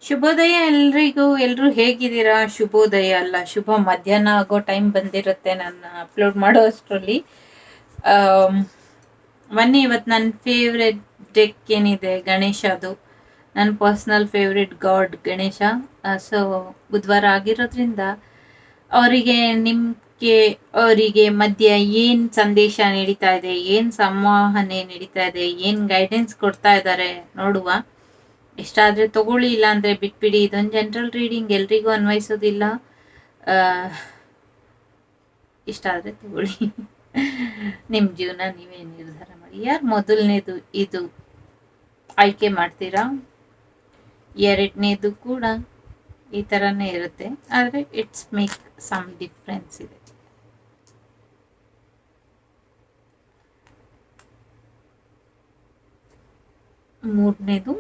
ಶುಭೋದಯ ಎಲ್ರಿಗೂ. ಎಲ್ರು ಹೇಗಿದ್ದೀರಾ? ಶುಭೋದಯ ಅಲ್ಲ, ಶುಭ ಮಧ್ಯಾಹ್ನ ಆಗೋ ಟೈಮ್ ಬಂದಿರುತ್ತೆ ನಾನು ಅಪ್ಲೋಡ್ ಮಾಡೋ ಅಷ್ಟರಲ್ಲಿ. ಬನ್ನಿ, ಇವತ್ತು ನನ್ನ ಫೇವ್ರೆಟ್ ಡೆಕ್ ಏನಿದೆ ಗಣೇಶದು, ನನ್ನ personal favourite god Ganesha. So ಬುಧವಾರ ಆಗಿರೋದ್ರಿಂದ ಅವರಿಗೆ ಮಧ್ಯ ಏನು ಸಂದೇಶ ನಡೀತಾ ಇದೆ, ಏನು ಸಂವಹನೆ ನಡೀತಾ ಇದೆ, ಏನು ಗೈಡೆನ್ಸ್ ಕೊಡ್ತಾ ಇದ್ದಾರೆ ನೋಡುವ. ಇಷ್ಟ ಆದರೆ ತಗೊಳ್ಳಿ, ಇಲ್ಲ ಅಂದರೆ ಬಿಟ್ಬಿಡಿ. ಇದೊಂದು ಜನರಲ್ ರೀಡಿಂಗ್, ಎಲ್ರಿಗೂ ಅನ್ವಯಿಸೋದಿಲ್ಲ. ಇಷ್ಟ ಆದರೆ ತಗೊಳ್ಳಿ. ನಿಮ್ಮ ಜೀವನ ನೀವೇ ನಿರ್ಧಾರ ಮಾಡಿ. ಯಾರು ಮೊದಲನೇದು ಇದು ಆಯ್ಕೆ ಮಾಡ್ತೀರಾ? ಎರಡನೇದು ಕೂಡ ಈ ಥರನೇ ಇರುತ್ತೆ, ಆದರೆ ಇಟ್ಸ್ ಮೇಕ್ ಸಮ್ ಡಿಫ್ರೆನ್ಸ್ ಇದೆ. ಮೂರನೇದು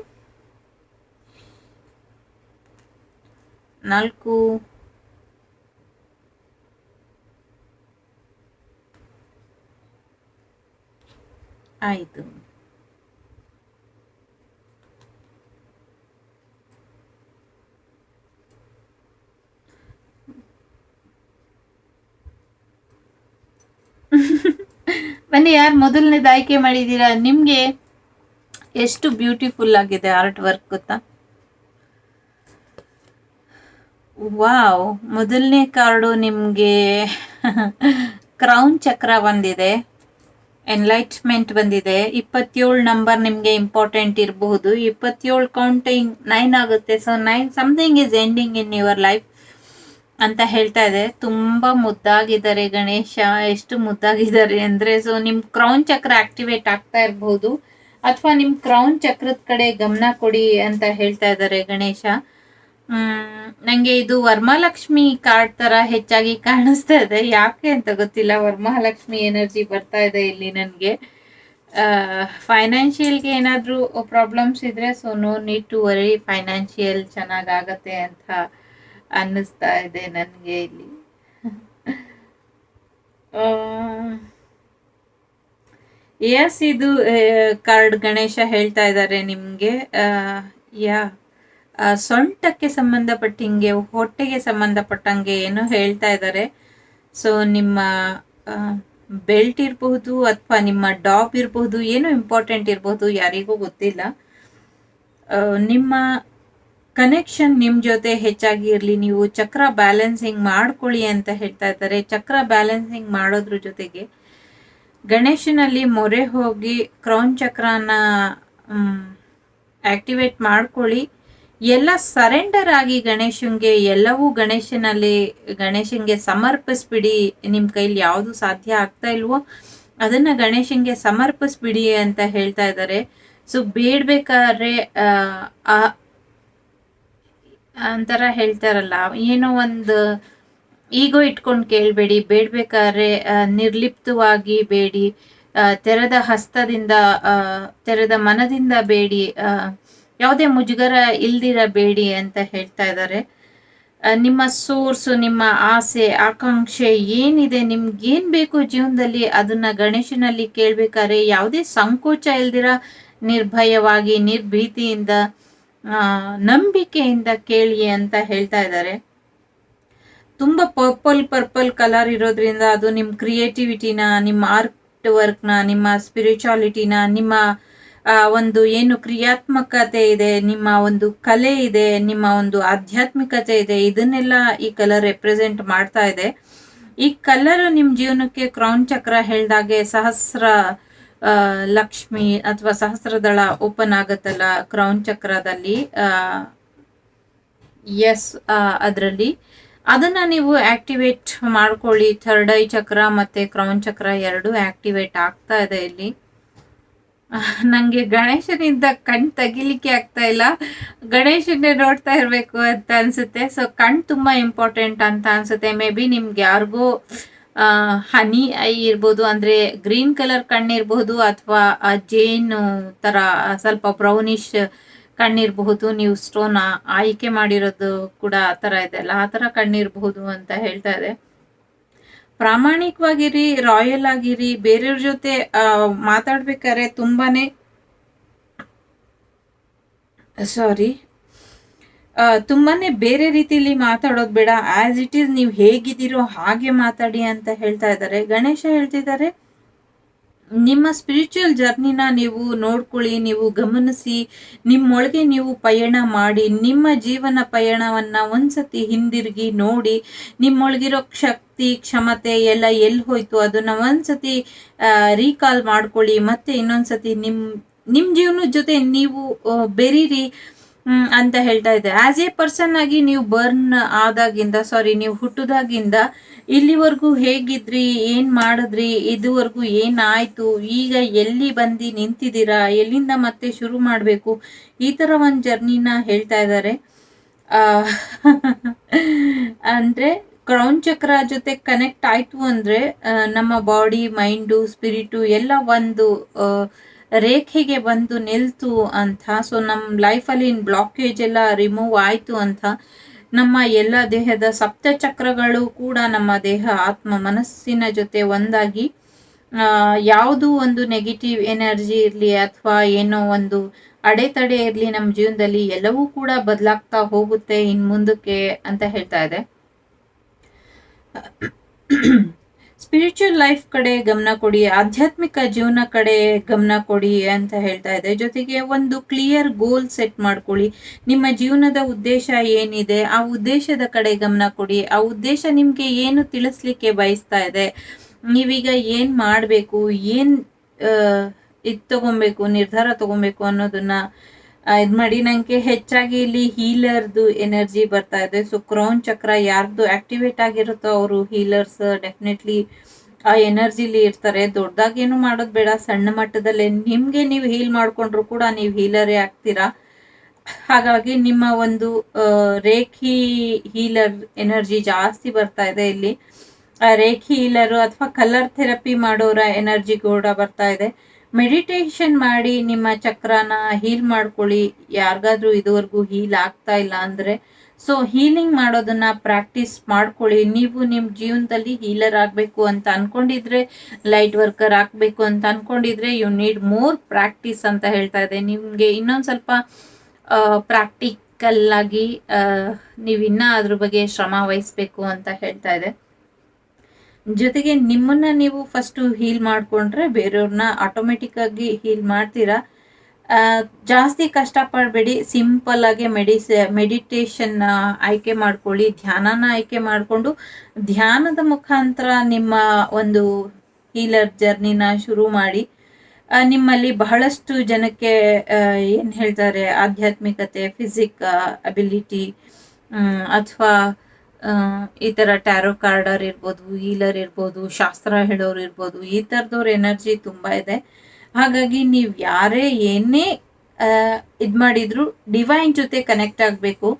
4 5 ಬನ್ನಿ, ಯಾರು ಮೊದಲನೇದು ಆಯ್ಕೆ ಮಾಡಿದ್ದೀರಾ? ನಿಮಗೆ ಎಷ್ಟು ಬ್ಯೂಟಿಫುಲ್ ಆಗಿದೆ ಆರ್ಟ್ ವರ್ಕ್ ಗೊತ್ತಾ? ವಾವ್, ಮೊದಲನೇ ಕಾರ್ಡು ನಿಮಗೆ ಕ್ರೌನ್ ಚಕ್ರ ಬಂದಿದೆ, ಎನ್ಲೈಟ್ಮೆಂಟ್ ಬಂದಿದೆ. 27 ನಂಬರ್ ನಿಮಗೆ ಇಂಪಾರ್ಟೆಂಟ್ ಇರಬಹುದು. 27 ಕೌಂಟಿಂಗ್ 9 ಆಗುತ್ತೆ. So 9 something is ending in your life ಅಂತ ಹೇಳ್ತಾ ಇದೆ. ತುಂಬಾ ಮುದ್ದಾಗಿದ್ದಾರೆ ಗಣೇಶ. ಎಷ್ಟು ಮುದ್ದಾಗಿದ್ದಾರೆ ಅಂದ್ರೆ, ಸೊ ನಿಮ್ ಕ್ರೌನ್ ಚಕ್ರ ಆಕ್ಟಿವೇಟ್ ಆಗ್ತಾ ಇರಬಹುದು, ಅಥವಾ ನಿಮ್ ಕ್ರೌನ್ ಚಕ್ರದ ಕಡೆ ಗಮನ ಕೊಡಿ ಅಂತ ಹೇಳ್ತಾ ಇದ್ದಾರೆ ಗಣೇಶ. ನಂಗೆ ಇದು ವರಮಹಾಲಕ್ಷ್ಮಿ ಕಾರ್ಡ್ ತರ ಹೆಚ್ಚಾಗಿ ಕಾಣಿಸ್ತಾ ಇದೆ. ಯಾಕೆ ಅಂತ ಗೊತ್ತಿಲ್ಲ, ವರಮಹಾಲಕ್ಷ್ಮಿ ಎನರ್ಜಿ ಬರ್ತಾ ಇದೆ ಇಲ್ಲಿ ನನಗೆ. ಫೈನಾನ್ಷಿಯಲ್ಗೆ ಏನಾದರೂ ಪ್ರಾಬ್ಲಮ್ಸ್ ಇದ್ರೆ, so no need to worry, financial ಚೆನ್ನಾಗಾಗತ್ತೆ ಅಂತ ಅನ್ನಿಸ್ತಾ ಇದೆ ನನಗೆ ಇಲ್ಲಿ. ಎಸ್, ಇದು ಕಾರ್ಡ್ ಗಣೇಶ ಹೇಳ್ತಾ ಇದ್ದಾರೆ ನಿಮಗೆ. ಯಾ ಸೊಂಟಕ್ಕೆ ಸಂಬಂಧಪಟ್ಟಂಗೆ, ಹೊಟ್ಟೆಗೆ ಸಂಬಂಧಪಟ್ಟಂಗೆ ಏನೋ ಹೇಳ್ತಾ ಇದ್ದಾರೆ. ಸೊ ನಿಮ್ಮ ಬೆಲ್ಟ್ ಇರಬಹುದು, ಅಥವಾ ನಿಮ್ಮ ಡಾಗ್ ಇರಬಹುದು, ಏನೋ ಇಂಪಾರ್ಟೆಂಟ್ ಇರಬಹುದು, ಯಾರಿಗೂ ಗೊತ್ತಿಲ್ಲ. ನಿಮ್ಮ ಕನೆಕ್ಷನ್ ನಿಮ್ಮ ಜೊತೆ ಹೆಚ್ಚಾಗಿ ಇರಲಿ. ನೀವು ಚಕ್ರ ಬ್ಯಾಲೆನ್ಸಿಂಗ್ ಮಾಡ್ಕೊಳ್ಳಿ ಅಂತ ಹೇಳ್ತಾ ಇದ್ದಾರೆ. ಚಕ್ರ ಬ್ಯಾಲೆನ್ಸಿಂಗ್ ಮಾಡೋದ್ರ ಜೊತೆಗೆ ಗಣೇಶನಲ್ಲಿ ಮೊರೆ ಹೋಗಿ ಕ್ರೌನ್ ಚಕ್ರನ ಆಕ್ಟಿವೇಟ್ ಮಾಡ್ಕೊಳ್ಳಿ. ಎಲ್ಲ ಸರೆಂಡರ್ ಆಗಿ ಗಣೇಶನ್ಗೆ, ಎಲ್ಲವೂ ಗಣೇಶನ್ಗೆ ಸಮರ್ಪಿಸ್ಬಿಡಿ. ನಿಮ್ಮ ಕೈಲಿ ಯಾವುದು ಸಾಧ್ಯ ಆಗ್ತಾ ಇಲ್ವೋ ಅದನ್ನ ಗಣೇಶನ್ಗೆ ಸಮರ್ಪಿಸ್ಬಿಡಿ ಅಂತ ಹೇಳ್ತಾ ಇದ್ದಾರೆ. ಸೊ ಬೇಡ್ಬೇಕಾದ್ರೆ ಅಂತರ ಹೇಳ್ತಾರಲ್ಲ, ಏನೋ ಒಂದು ಈಗೋ ಇಟ್ಕೊಂಡು ಕೇಳಬೇಡಿ. ಬೇಡ್ಬೇಕಾದ್ರೆ ನಿರ್ಲಿಪ್ತವಾಗಿ ಬೇಡಿ, ತೆರೆದ ಹಸ್ತದಿಂದ, ತೆರೆದ ಮನದಿಂದ ಬೇಡಿ, ಯಾವುದೇ ಮುಜುಗರ ಇಲ್ದಿರ ಬೇಡಿ ಅಂತ ಹೇಳ್ತಾ ಇದ್ದಾರೆ. ನಿಮ್ಮ ಸೋರ್ಸು, ನಿಮ್ಮ ಆಸೆ ಆಕಾಂಕ್ಷೆ ಏನಿದೆ, ನಿಮ್ಗೇನ್ ಬೇಕು ಜೀವನದಲ್ಲಿ, ಅದನ್ನ ಗಣೇಶನಲ್ಲಿ ಕೇಳ್ಬೇಕಾದ್ರೆ ಯಾವುದೇ ಸಂಕೋಚ ಇಲ್ದಿರ ನಿರ್ಭಯವಾಗಿ, ನಿರ್ಭೀತಿಯಿಂದ, ನಂಬಿಕೆಯಿಂದ ಕೇಳಿ ಅಂತ ಹೇಳ್ತಾ ಇದ್ದಾರೆ. ತುಂಬಾ ಪರ್ಪಲ್ ಕಲರ್ ಇರೋದ್ರಿಂದ ಅದು ನಿಮ್ಮ ಕ್ರಿಯೇಟಿವಿಟಿನ, ನಿಮ್ಮ ಆರ್ಟ್ ವರ್ಕ್ನ, ನಿಮ್ಮ ಸ್ಪಿರಿಚುಯಾಲಿಟಿನ, ನಿಮ್ಮ ಒಂದು ಏನು ಕ್ರಿಯಾತ್ಮಕತೆ ಇದೆ, ನಿಮ್ಮ ಒಂದು ಕಲೆ ಇದೆ, ನಿಮ್ಮ ಒಂದು ಆಧ್ಯಾತ್ಮಿಕತೆ ಇದೆ, ಇದನ್ನೆಲ್ಲ ಈ ಕಲರ್ ರೆಪ್ರೆಸೆಂಟ್ ಮಾಡ್ತಾ ಇದೆ. ಈ ಕಲರ್ ನಿಮ್ಮ ಜೀವನಕ್ಕೆ ಕ್ರೌನ್ ಚಕ್ರ ಹೇಳ್ದಾಗೆ ಸಹಸ್ರ ಲಕ್ಷ್ಮಿ ಅಥವಾ ಸಹಸ್ರದಳ ಓಪನ್ ಆಗತ್ತಲ್ಲ ಕ್ರೌನ್ ಚಕ್ರದಲ್ಲಿ. ಎಸ್, ಅದರಲ್ಲಿ ಅದನ್ನ ನೀವು ಆಕ್ಟಿವೇಟ್ ಮಾಡ್ಕೊಳ್ಳಿ. ಥರ್ಡ್ ಐ ಚಕ್ರ ಮತ್ತೆ ಕ್ರೌನ್ ಚಕ್ರ ಎರಡು ಆಕ್ಟಿವೇಟ್ ಆಗ್ತಾ ಇದೆ ಇಲ್ಲಿ. ನಂಗೆ ಗಣೇಶನಿಂದ ಕಣ್ ತೆಗಿಲಿಕ್ಕೆ ಆಗ್ತಾ ಇಲ್ಲ, ಗಣೇಶನ್ನೇ ನೋಡ್ತಾ ಇರ್ಬೇಕು ಅಂತ ಅನ್ಸುತ್ತೆ. ಸೊ ಕಣ್ ತುಂಬಾ ಇಂಪಾರ್ಟೆಂಟ್ ಅಂತ ಅನ್ಸುತ್ತೆ. ಮೇ ಬಿ ನಿಮ್ಗೆ ಯಾರಿಗೋ ಹನಿ ಐ ಇರ್ಬೋದು, ಅಂದ್ರೆ ಗ್ರೀನ್ ಕಲರ್ ಕಣ್ಣಿರ್ಬಹುದು, ಅಥವಾ ಜೇನು ತರ ಸ್ವಲ್ಪ ಬ್ರೌನಿಶ್ ಕಣ್ಣಿರಬಹುದು. ನೀವು ಸ್ಟೋನ್ ಆಯ್ಕೆ ಮಾಡಿರೋದು ಕೂಡ ಆ ತರ ಇದೆ ಅಲ್ಲ, ಆ ತರ ಕಣ್ಣಿರಬಹುದು ಅಂತ ಹೇಳ್ತಾ ಇದೆ. ಪ್ರಾಮಾಣಿಕವಾಗಿರಿ, ರಾಯಲ್ ಆಗಿರಿ. ಬೇರೆಯವ್ರ ಜೊತೆ ಮಾತಾಡ್ಬೇಕಾದ್ರೆ ತುಂಬಾನೇ ತುಂಬಾನೇ ಬೇರೆ ರೀತಿಯಲ್ಲಿ ಮಾತಾಡೋದು ಬೇಡ, ಆಸ್ ಇಟ್ ಈಸ್ ನೀವು ಹೇಗಿದ್ದೀರೋ ಹಾಗೆ ಮಾತಾಡಿ ಅಂತ ಹೇಳ್ತಾ ಇದ್ದಾರೆ. ಗಣೇಶ ಹೇಳ್ತಿದ್ದಾರೆ, ನಿಮ್ಮ ಸ್ಪಿರಿಚುವಲ್ ಜರ್ನಿನ ನೀವು ನೋಡ್ಕೊಳ್ಳಿ, ನೀವು ಗಮನಿಸಿ, ನಿಮ್ಮೊಳಗೆ ನೀವು ಪಯಣ ಮಾಡಿ, ನಿಮ್ಮ ಜೀವನ ಪಯಣವನ್ನ ಒಂದ್ಸತಿ ಹಿಂದಿರುಗಿ ನೋಡಿ, ನಿಮ್ಮೊಳಗಿರೋ ಶಕ್ತಿ ಕ್ಷಮತೆ ಎಲ್ಲ ಎಲ್ಲಿ ಹೋಯ್ತು ಅದನ್ನ ಒಂದ್ಸತಿ ರೀಕಾಲ್ ಮಾಡ್ಕೊಳ್ಳಿ, ಮತ್ತೆ ಇನ್ನೊಂದ್ಸತಿ ನಿಮ್ ಜೀವನದ ಜೊತೆ ನೀವು ಬೆರೀರಿ ಅಂತ ಹೇಳ್ತಾ ಇದೆ. ಆಸ್ ಎ ಪರ್ಸನ್ ಆಗಿ ನೀವು ಬರ್ನ್ ಆದಾಗಿಂದ, ನೀವು ಹುಟ್ಟುದಾಗಿಂದ ಇಲ್ಲಿವರೆಗೂ ಹೇಗಿದ್ರಿ, ಏನ್ ಮಾಡಿದ್ರಿ, ಇದುವರೆಗೂ ಏನಾಯ್ತು, ಈಗ ಎಲ್ಲಿ ಬಂದು ನಿಂತಿದ್ದೀರಾ, ಎಲ್ಲಿಂದ ಮತ್ತೆ ಶುರು ಮಾಡ್ಬೇಕು, ಈ ತರ ಒಂದ್ ಜರ್ನಿನ ಹೇಳ್ತಾ ಇದ್ದಾರೆ. ಅಂದ್ರೆ ಕ್ರೌನ್ ಚಕ್ರ ಜೊತೆ ಕನೆಕ್ಟ್ ಆಯ್ತು ಅಂದ್ರೆ ನಮ್ಮ ಬಾಡಿ, ಮೈಂಡು, ಸ್ಪಿರಿಟು ಎಲ್ಲ ಒಂದು ರೇಖೆಗೆ ಬಂದು ನಿಲ್ತು ಅಂತ. ಸೊ ನಮ್ಮ ಲೈಫಲ್ಲಿ ಬ್ಲಾಕೇಜ್ ಎಲ್ಲ ರಿಮೂವ್ ಆಯ್ತು ಅಂತ. ನಮ್ಮ ಎಲ್ಲ ದೇಹದ ಸಪ್ತ ಚಕ್ರಗಳು ಕೂಡ ನಮ್ಮ ದೇಹ, ಆತ್ಮ, ಮನಸ್ಸಿನ ಜೊತೆ ಒಂದಾಗಿ ಯಾವುದು ಒಂದು ನೆಗೆಟಿವ್ ಎನರ್ಜಿ ಇರಲಿ ಅಥವಾ ಏನೋ ಒಂದು ಅಡೆತಡೆ ಇರಲಿ ನಮ್ಮ ಜೀವನದಲ್ಲಿ ಎಲ್ಲವೂ ಕೂಡ ಬದಲಾಗ್ತಾ ಹೋಗುತ್ತೆ ಇನ್ ಮುಂದಕ್ಕೆ ಅಂತ ಹೇಳ್ತಾ ಇದೆ. ಸ್ಪಿರಿಚುವಲ್ ಲೈಫ್ ಕಡೆ ಗಮನ ಕೊಡಿ, ಆಧ್ಯಾತ್ಮಿಕ ಜೀವನ ಕಡೆ ಗಮನ ಕೊಡಿ ಅಂತ ಹೇಳ್ತಾ ಇದೆ. ಜೊತೆಗೆ ಒಂದು ಕ್ಲಿಯರ್ ಗೋಲ್ ಸೆಟ್ ಮಾಡ್ಕೊಳ್ಳಿ. ನಿಮ್ಮ ಜೀವನದ ಉದ್ದೇಶ ಏನಿದೆ ಆ ಉದ್ದೇಶದ ಕಡೆ ಗಮನ ಕೊಡಿ. ಆ ಉದ್ದೇಶ ನಿಮ್ಗೆ ಏನು ತಿಳಿಸ್ಲಿಕ್ಕೆ ಬಯಸ್ತಾ ಇದೆ, ನೀವೀಗ ಏನ್ ಮಾಡ್ಬೇಕು, ಏನ್ ತಗೊಬೇಕು, ನಿರ್ಧಾರ ತಗೊಬೇಕು ಅನ್ನೋದನ್ನ ಇದ್ ಮಾಡಿ. ನಂಗೆ ಹೆಚ್ಚಾಗಿ ಇಲ್ಲಿ ಹೀಲರ್ದು ಎನರ್ಜಿ ಬರ್ತಾ ಇದೆ. ಸೊ ಕ್ರೌನ್ ಚಕ್ರ ಯಾರ್ದು ಆಕ್ಟಿವೇಟ್ ಆಗಿರುತ್ತೋ ಅವರು ಹೀಲರ್ಸ್ ಡೆಫಿನೆಟ್ಲಿ ಆ ಎನರ್ಜಿಲಿ ಇರ್ತಾರೆ. ದೊಡ್ಡದಾಗಿ ಏನು ಮಾಡೋದು ಬೇಡ, ಸಣ್ಣ ಮಟ್ಟದಲ್ಲೇ ನಿಮ್ಗೆ ನೀವು ಹೀಲ್ ಮಾಡ್ಕೊಂಡ್ರು ಕೂಡ ನೀವು ಹೀಲರೇ ಆಗ್ತೀರಾ. ಹಾಗಾಗಿ ನಿಮ್ಮ ಒಂದು ರೇಖಿ ಹೀಲರ್ ಎನರ್ಜಿ ಜಾಸ್ತಿ ಬರ್ತಾ ಇದೆ ಇಲ್ಲಿ. ರೇಖಿ ಹೀಲರು ಅಥವಾ ಕಲರ್ ಥೆರಪಿ ಮಾಡೋರ ಎನರ್ಜಿ ಕೂಡ ಬರ್ತಾ ಇದೆ. ಮೆಡಿಟೇಷನ್ ಮಾಡಿ ನಿಮ್ಮ ಚಕ್ರನ ಹೀಲ್ ಮಾಡ್ಕೊಳ್ಳಿ. ಯಾರಿಗಾದ್ರೂ ಇದುವರೆಗೂ ಹೀಲ್ ಆಗ್ತಾ ಇಲ್ಲ ಅಂದ್ರೆ ಸೊ ಹೀಲಿಂಗ್ ಮಾಡೋದನ್ನ ಪ್ರಾಕ್ಟೀಸ್ ಮಾಡ್ಕೊಳ್ಳಿ. ನೀವು ನಿಮ್ ಜೀವನದಲ್ಲಿ ಹೀಲರ್ ಆಗ್ಬೇಕು ಅಂತ ಅನ್ಕೊಂಡಿದ್ರೆ, ಲೈಟ್ ವರ್ಕರ್ ಆಗ್ಬೇಕು ಅಂತ ಅನ್ಕೊಂಡಿದ್ರೆ ಯು ನೀಡ್ ಮೋರ್ ಪ್ರಾಕ್ಟೀಸ್ ಅಂತ ಹೇಳ್ತಾ ಇದೆ. ನಿಮ್ಗೆ ಇನ್ನೊಂದ್ ಸ್ವಲ್ಪ ಪ್ರಾಕ್ಟಿಕಲ್ ಆಗಿ ನೀವಿನ್ನ ಅದ್ರ ಬಗ್ಗೆ ಶ್ರಮ ವಹಿಸ್ಬೇಕು ಅಂತ ಹೇಳ್ತಾ ಇದೆ. ಜೊತೆಗೆ ನಿಮ್ಮನ್ನ ನೀವು ಫಸ್ಟ್ ಹೀಲ್ ಮಾಡ್ಕೊಂಡ್ರೆ ಬೇರೆಯವ್ರನ್ನ ಆಟೋಮೆಟಿಕ್ ಆಗಿ ಹೀಲ್ ಮಾಡ್ತೀರಾ. ಜಾಸ್ತಿ ಕಷ್ಟಪಡಬೇಡಿ, ಸಿಂಪಲ್ ಆಗಿ ಮೆಡಿಟೇಷನ್ ಆಯ್ಕೆ ಮಾಡ್ಕೊಳ್ಳಿ, ಧ್ಯಾನನ ಆಯ್ಕೆ ಮಾಡಿಕೊಂಡು ಧ್ಯಾನದ ಮುಖಾಂತರ ನಿಮ್ಮ ಒಂದು ಹೀಲರ್ ಜರ್ನಿನ ಶುರು ಮಾಡಿ. ನಿಮ್ಮಲ್ಲಿ ಬಹಳಷ್ಟು ಜನಕ್ಕೆ ಏನ್ ಹೇಳ್ತಾರೆ, ಆಧ್ಯಾತ್ಮಿಕತೆ, ಫಿಸಿಕ್ ಅಬಿಲಿಟಿ ಅಥವಾ ಈ ತರ ಟ್ಯಾರೋ ಕಾರ್ಡರ್ ಇರ್ಬೋದು, ಹೀಲರ್ ಇರ್ಬೋದು, ಶಾಸ್ತ್ರ ಹೇಳೋರು ಇರ್ಬೋದು, ಈ ತರದವ್ರ ಎನರ್ಜಿ ತುಂಬಾ ಇದೆ. ಹಾಗಾಗಿ ನೀವ್ ಯಾರೇ ಏನೇ ಇದ್ ಮಾಡಿದ್ರು ಡಿವೈನ್ ಜೊತೆ ಕನೆಕ್ಟ್ ಆಗ್ಬೇಕು,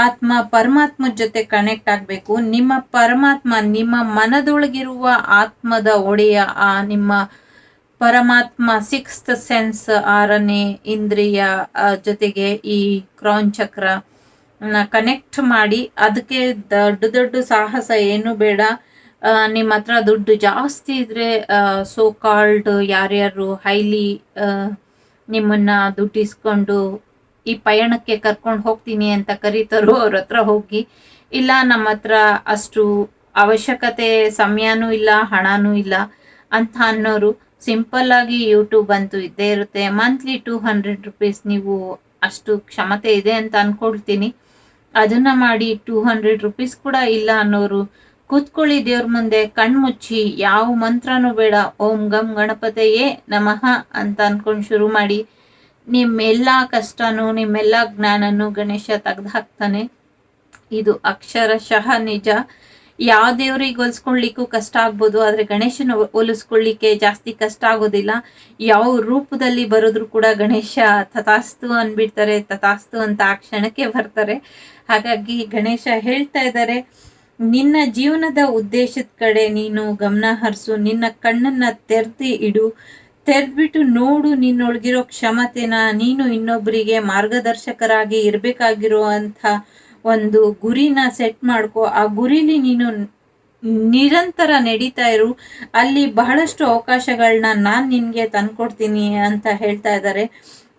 ಆತ್ಮ ಪರಮಾತ್ಮ ಜೊತೆ ಕನೆಕ್ಟ್ ಆಗ್ಬೇಕು. ನಿಮ್ಮ ಪರಮಾತ್ಮ, ನಿಮ್ಮ ಮನದೊಳಗಿರುವ ಆತ್ಮದ ಒಡೆಯ ಆ ನಿಮ್ಮ ಪರಮಾತ್ಮ, ಸಿಕ್ಸ್ತ್ ಸೆನ್ಸ್, 6ನೇ ಇಂದ್ರಿಯ ಜೊತೆಗೆ ಈ ಕ್ರೌನ್ ಚಕ್ರ ಕನೆಕ್ಟ್ ಮಾಡಿ. ಅದಕ್ಕೆ ದೊಡ್ಡ ಸಾಹಸ ಏನು ಬೇಡ. ನಿಮ್ಮ ಹತ್ರ ದುಡ್ಡು ಜಾಸ್ತಿ ಇದ್ರೆ ಸೋ ಕಾಲ್ಡ್ ಯಾರ್ಯಾರು ಹೈಲಿ ನಿಮ್ಮನ್ನ ದುಡ್ಡಿಸ್ಕೊಂಡು ಈ ಪಯಣಕ್ಕೆ ಕರ್ಕೊಂಡು ಹೋಗ್ತೀನಿ ಅಂತ ಕರೀತಾರೋ ಅವ್ರ ಹತ್ರ ಹೋಗಿ. ಇಲ್ಲ ನಮ್ಮ ಹತ್ರ ಅಷ್ಟು ಅವಶ್ಯಕತೆ, ಸಮಯನೂ ಇಲ್ಲ, ಹಣನೂ ಇಲ್ಲ ಅಂತ ಅನ್ನೋರು ಸಿಂಪಲ್ ಆಗಿ ಯೂಟ್ಯೂಬ್ ಅಂತೂ ಇದ್ದೇ ಇರುತ್ತೆ. ಮಂತ್ಲಿ 200 ರುಪೀಸ್ ನೀವು ಅಷ್ಟು ಕ್ಷಮತೆ ಇದೆ ಅಂತ ಅನ್ಕೊಳ್ತೀನಿ, ಅದನ್ನ ಮಾಡಿ. 200 ರುಪೀಸ್ ಕೂಡ ಇಲ್ಲ ಅನ್ನೋರು ಕೂತ್ಕೊಳ್ಳಿ ದೇವ್ರ ಮುಂದೆ, ಕಣ್ಮುಚ್ಚಿ, ಯಾವ ಮಂತ್ರನೂ ಬೇಡ, ಓಂ ಗಂ ಗಣಪತಿಯೇ ನಮಃ ಅಂತ ಅನ್ಕೊಂಡು ಶುರು ಮಾಡಿ. ನಿಮ್ಮೆಲ್ಲಾ ಕಷ್ಟನೂ ನಿಮ್ಮೆಲ್ಲಾ ಜ್ಞಾನನೂ ಗಣೇಶ ತೆಗ್ದು ಹಾಕ್ತಾನೆ. ಇದು ಅಕ್ಷರಶಃ ನಿಜ. ಯಾವ ದೇವ್ರಿಗೆ ಹೋಲಿಸ್ಕೊಳ್ಲಿಕ್ಕೂ ಕಷ್ಟ ಆಗ್ಬೋದು, ಆದ್ರೆ ಗಣೇಶನ ಹೋಲಿಸ್ಕೊಳ್ಳಿಕ್ಕೆ ಜಾಸ್ತಿ ಕಷ್ಟ ಆಗೋದಿಲ್ಲ. ಯಾವ ರೂಪದಲ್ಲಿ ಬರೋದ್ರು ಕೂಡ ಗಣೇಶ ತಥಾಸ್ತು ಅನ್ಬಿಡ್ತಾರೆ, ತಥಾಸ್ತು ಅಂತ ಆ ಕ್ಷಣಕ್ಕೆ ಬರ್ತಾರೆ. ಹಾಗಾಗಿ ಗಣೇಶ ಹೇಳ್ತಾ ಇದ್ದಾರೆ, ನಿನ್ನ ಜೀವನದ ಉದ್ದೇಶದ ಕಡೆ ನೀನು ಗಮನ ಹರಿಸು, ನಿನ್ನ ಕಣ್ಣನ್ನ ತೆರೆದು ಇಡು, ತೆರೆದ್ಬಿಟ್ಟು ನೋಡು ನಿನ್ನೊಳಗಿರೋ ಕ್ಷಮತೆನ. ನೀನು ಇನ್ನೊಬ್ಬರಿಗೆ ಮಾರ್ಗದರ್ಶಕರಾಗಿ ಇರ್ಬೇಕಾಗಿರುವಂತ ಒಂದು ಗುರಿನ ಸೆಟ್ ಮಾಡ್ಕೋ. ಆ ಗುರಿಲಿ ನೀನು ನಿರಂತರ ನಡೀತಾ ಇರು, ಅಲ್ಲಿ ಬಹಳಷ್ಟು ಅವಕಾಶಗಳನ್ನ ನಾನ್ ನಿನ್ಗೆ ತಂದ್ಕೊಡ್ತೀನಿ ಅಂತ ಹೇಳ್ತಾ ಇದ್ದಾರೆ.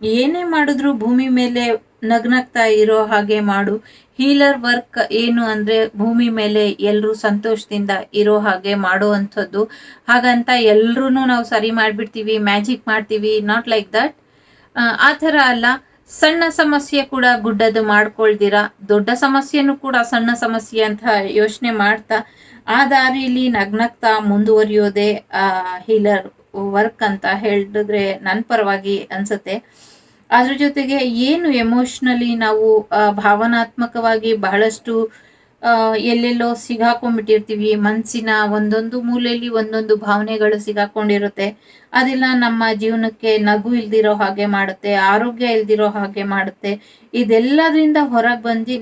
ಏನೇ ಮಾಡಿದ್ರು ಭೂಮಿ ಮೇಲೆ ನಗ್ನಗ್ತಾ ಇರೋ ಹಾಗೆ ಮಾಡು. ಹೀಲರ್ ವರ್ಕ್ ಏನು ಅಂದ್ರೆ ಭೂಮಿ ಮೇಲೆ ಎಲ್ರೂ ಸಂತೋಷದಿಂದ ಇರೋ ಹಾಗೆ ಮಾಡುವಂಥದ್ದು. ಹಾಗಂತ ಎಲ್ರೂ ನಾವು ಸರಿ ಮಾಡ್ಬಿಡ್ತೀವಿ, ಮ್ಯಾಜಿಕ್ ಮಾಡ್ತೀವಿ, ನಾಟ್ ಲೈಕ್ ದಟ್. ಆ ಥರ ಅಲ್ಲ. ಸಣ್ಣ ಸಮಸ್ಯೆ ಕೂಡ ಗುಡ್ಡದು ಮಾಡ್ಕೊಳ್ದಿರಾ, ದೊಡ್ಡ ಸಮಸ್ಯೆನೂ ಕೂಡ ಸಣ್ಣ ಸಮಸ್ಯೆ ಅಂತ ಯೋಚನೆ ಮಾಡ್ತಾ ಆ ದಾರಿಲಿ ನಗ್ನಗ್ತಾ ಮುಂದುವರಿಯೋದೇ ಹೀಲರ್ ವರ್ಕ್ ಅಂತ ಹೇಳಿದ್ರೆ ನನ್ನ ಪರವಾಗಿ ಅನ್ಸುತ್ತೆ. ಅದ್ರ ಜೊತೆಗೆ ಏನು ಎಮೋಷ್ನಲಿ ನಾವು ಭಾವನಾತ್ಮಕವಾಗಿ ಬಹಳಷ್ಟು ಎಲ್ಲೆಲ್ಲೋ ಸಿಗಾಕೊಂಡ್ಬಿಟ್ಟಿರ್ತೀವಿ, ಮನಸ್ಸಿನ ಒಂದೊಂದು ಮೂಲೆಯಲ್ಲಿ ಒಂದೊಂದು ಭಾವನೆಗಳು ಸಿಗಾಕೊಂಡಿರುತ್ತೆ. ಅದೆಲ್ಲ ನಮ್ಮ ಜೀವನಕ್ಕೆ ನಗು ಇಲ್ದಿರೋ ಹಾಗೆ ಮಾಡುತ್ತೆ, ಆರೋಗ್ಯ ಇಲ್ದಿರೋ ಹಾಗೆ ಮಾಡುತ್ತೆ. ಇದೆಲ್ಲದ್ರಿಂದ ಹೊರಗೆ ಬಂದು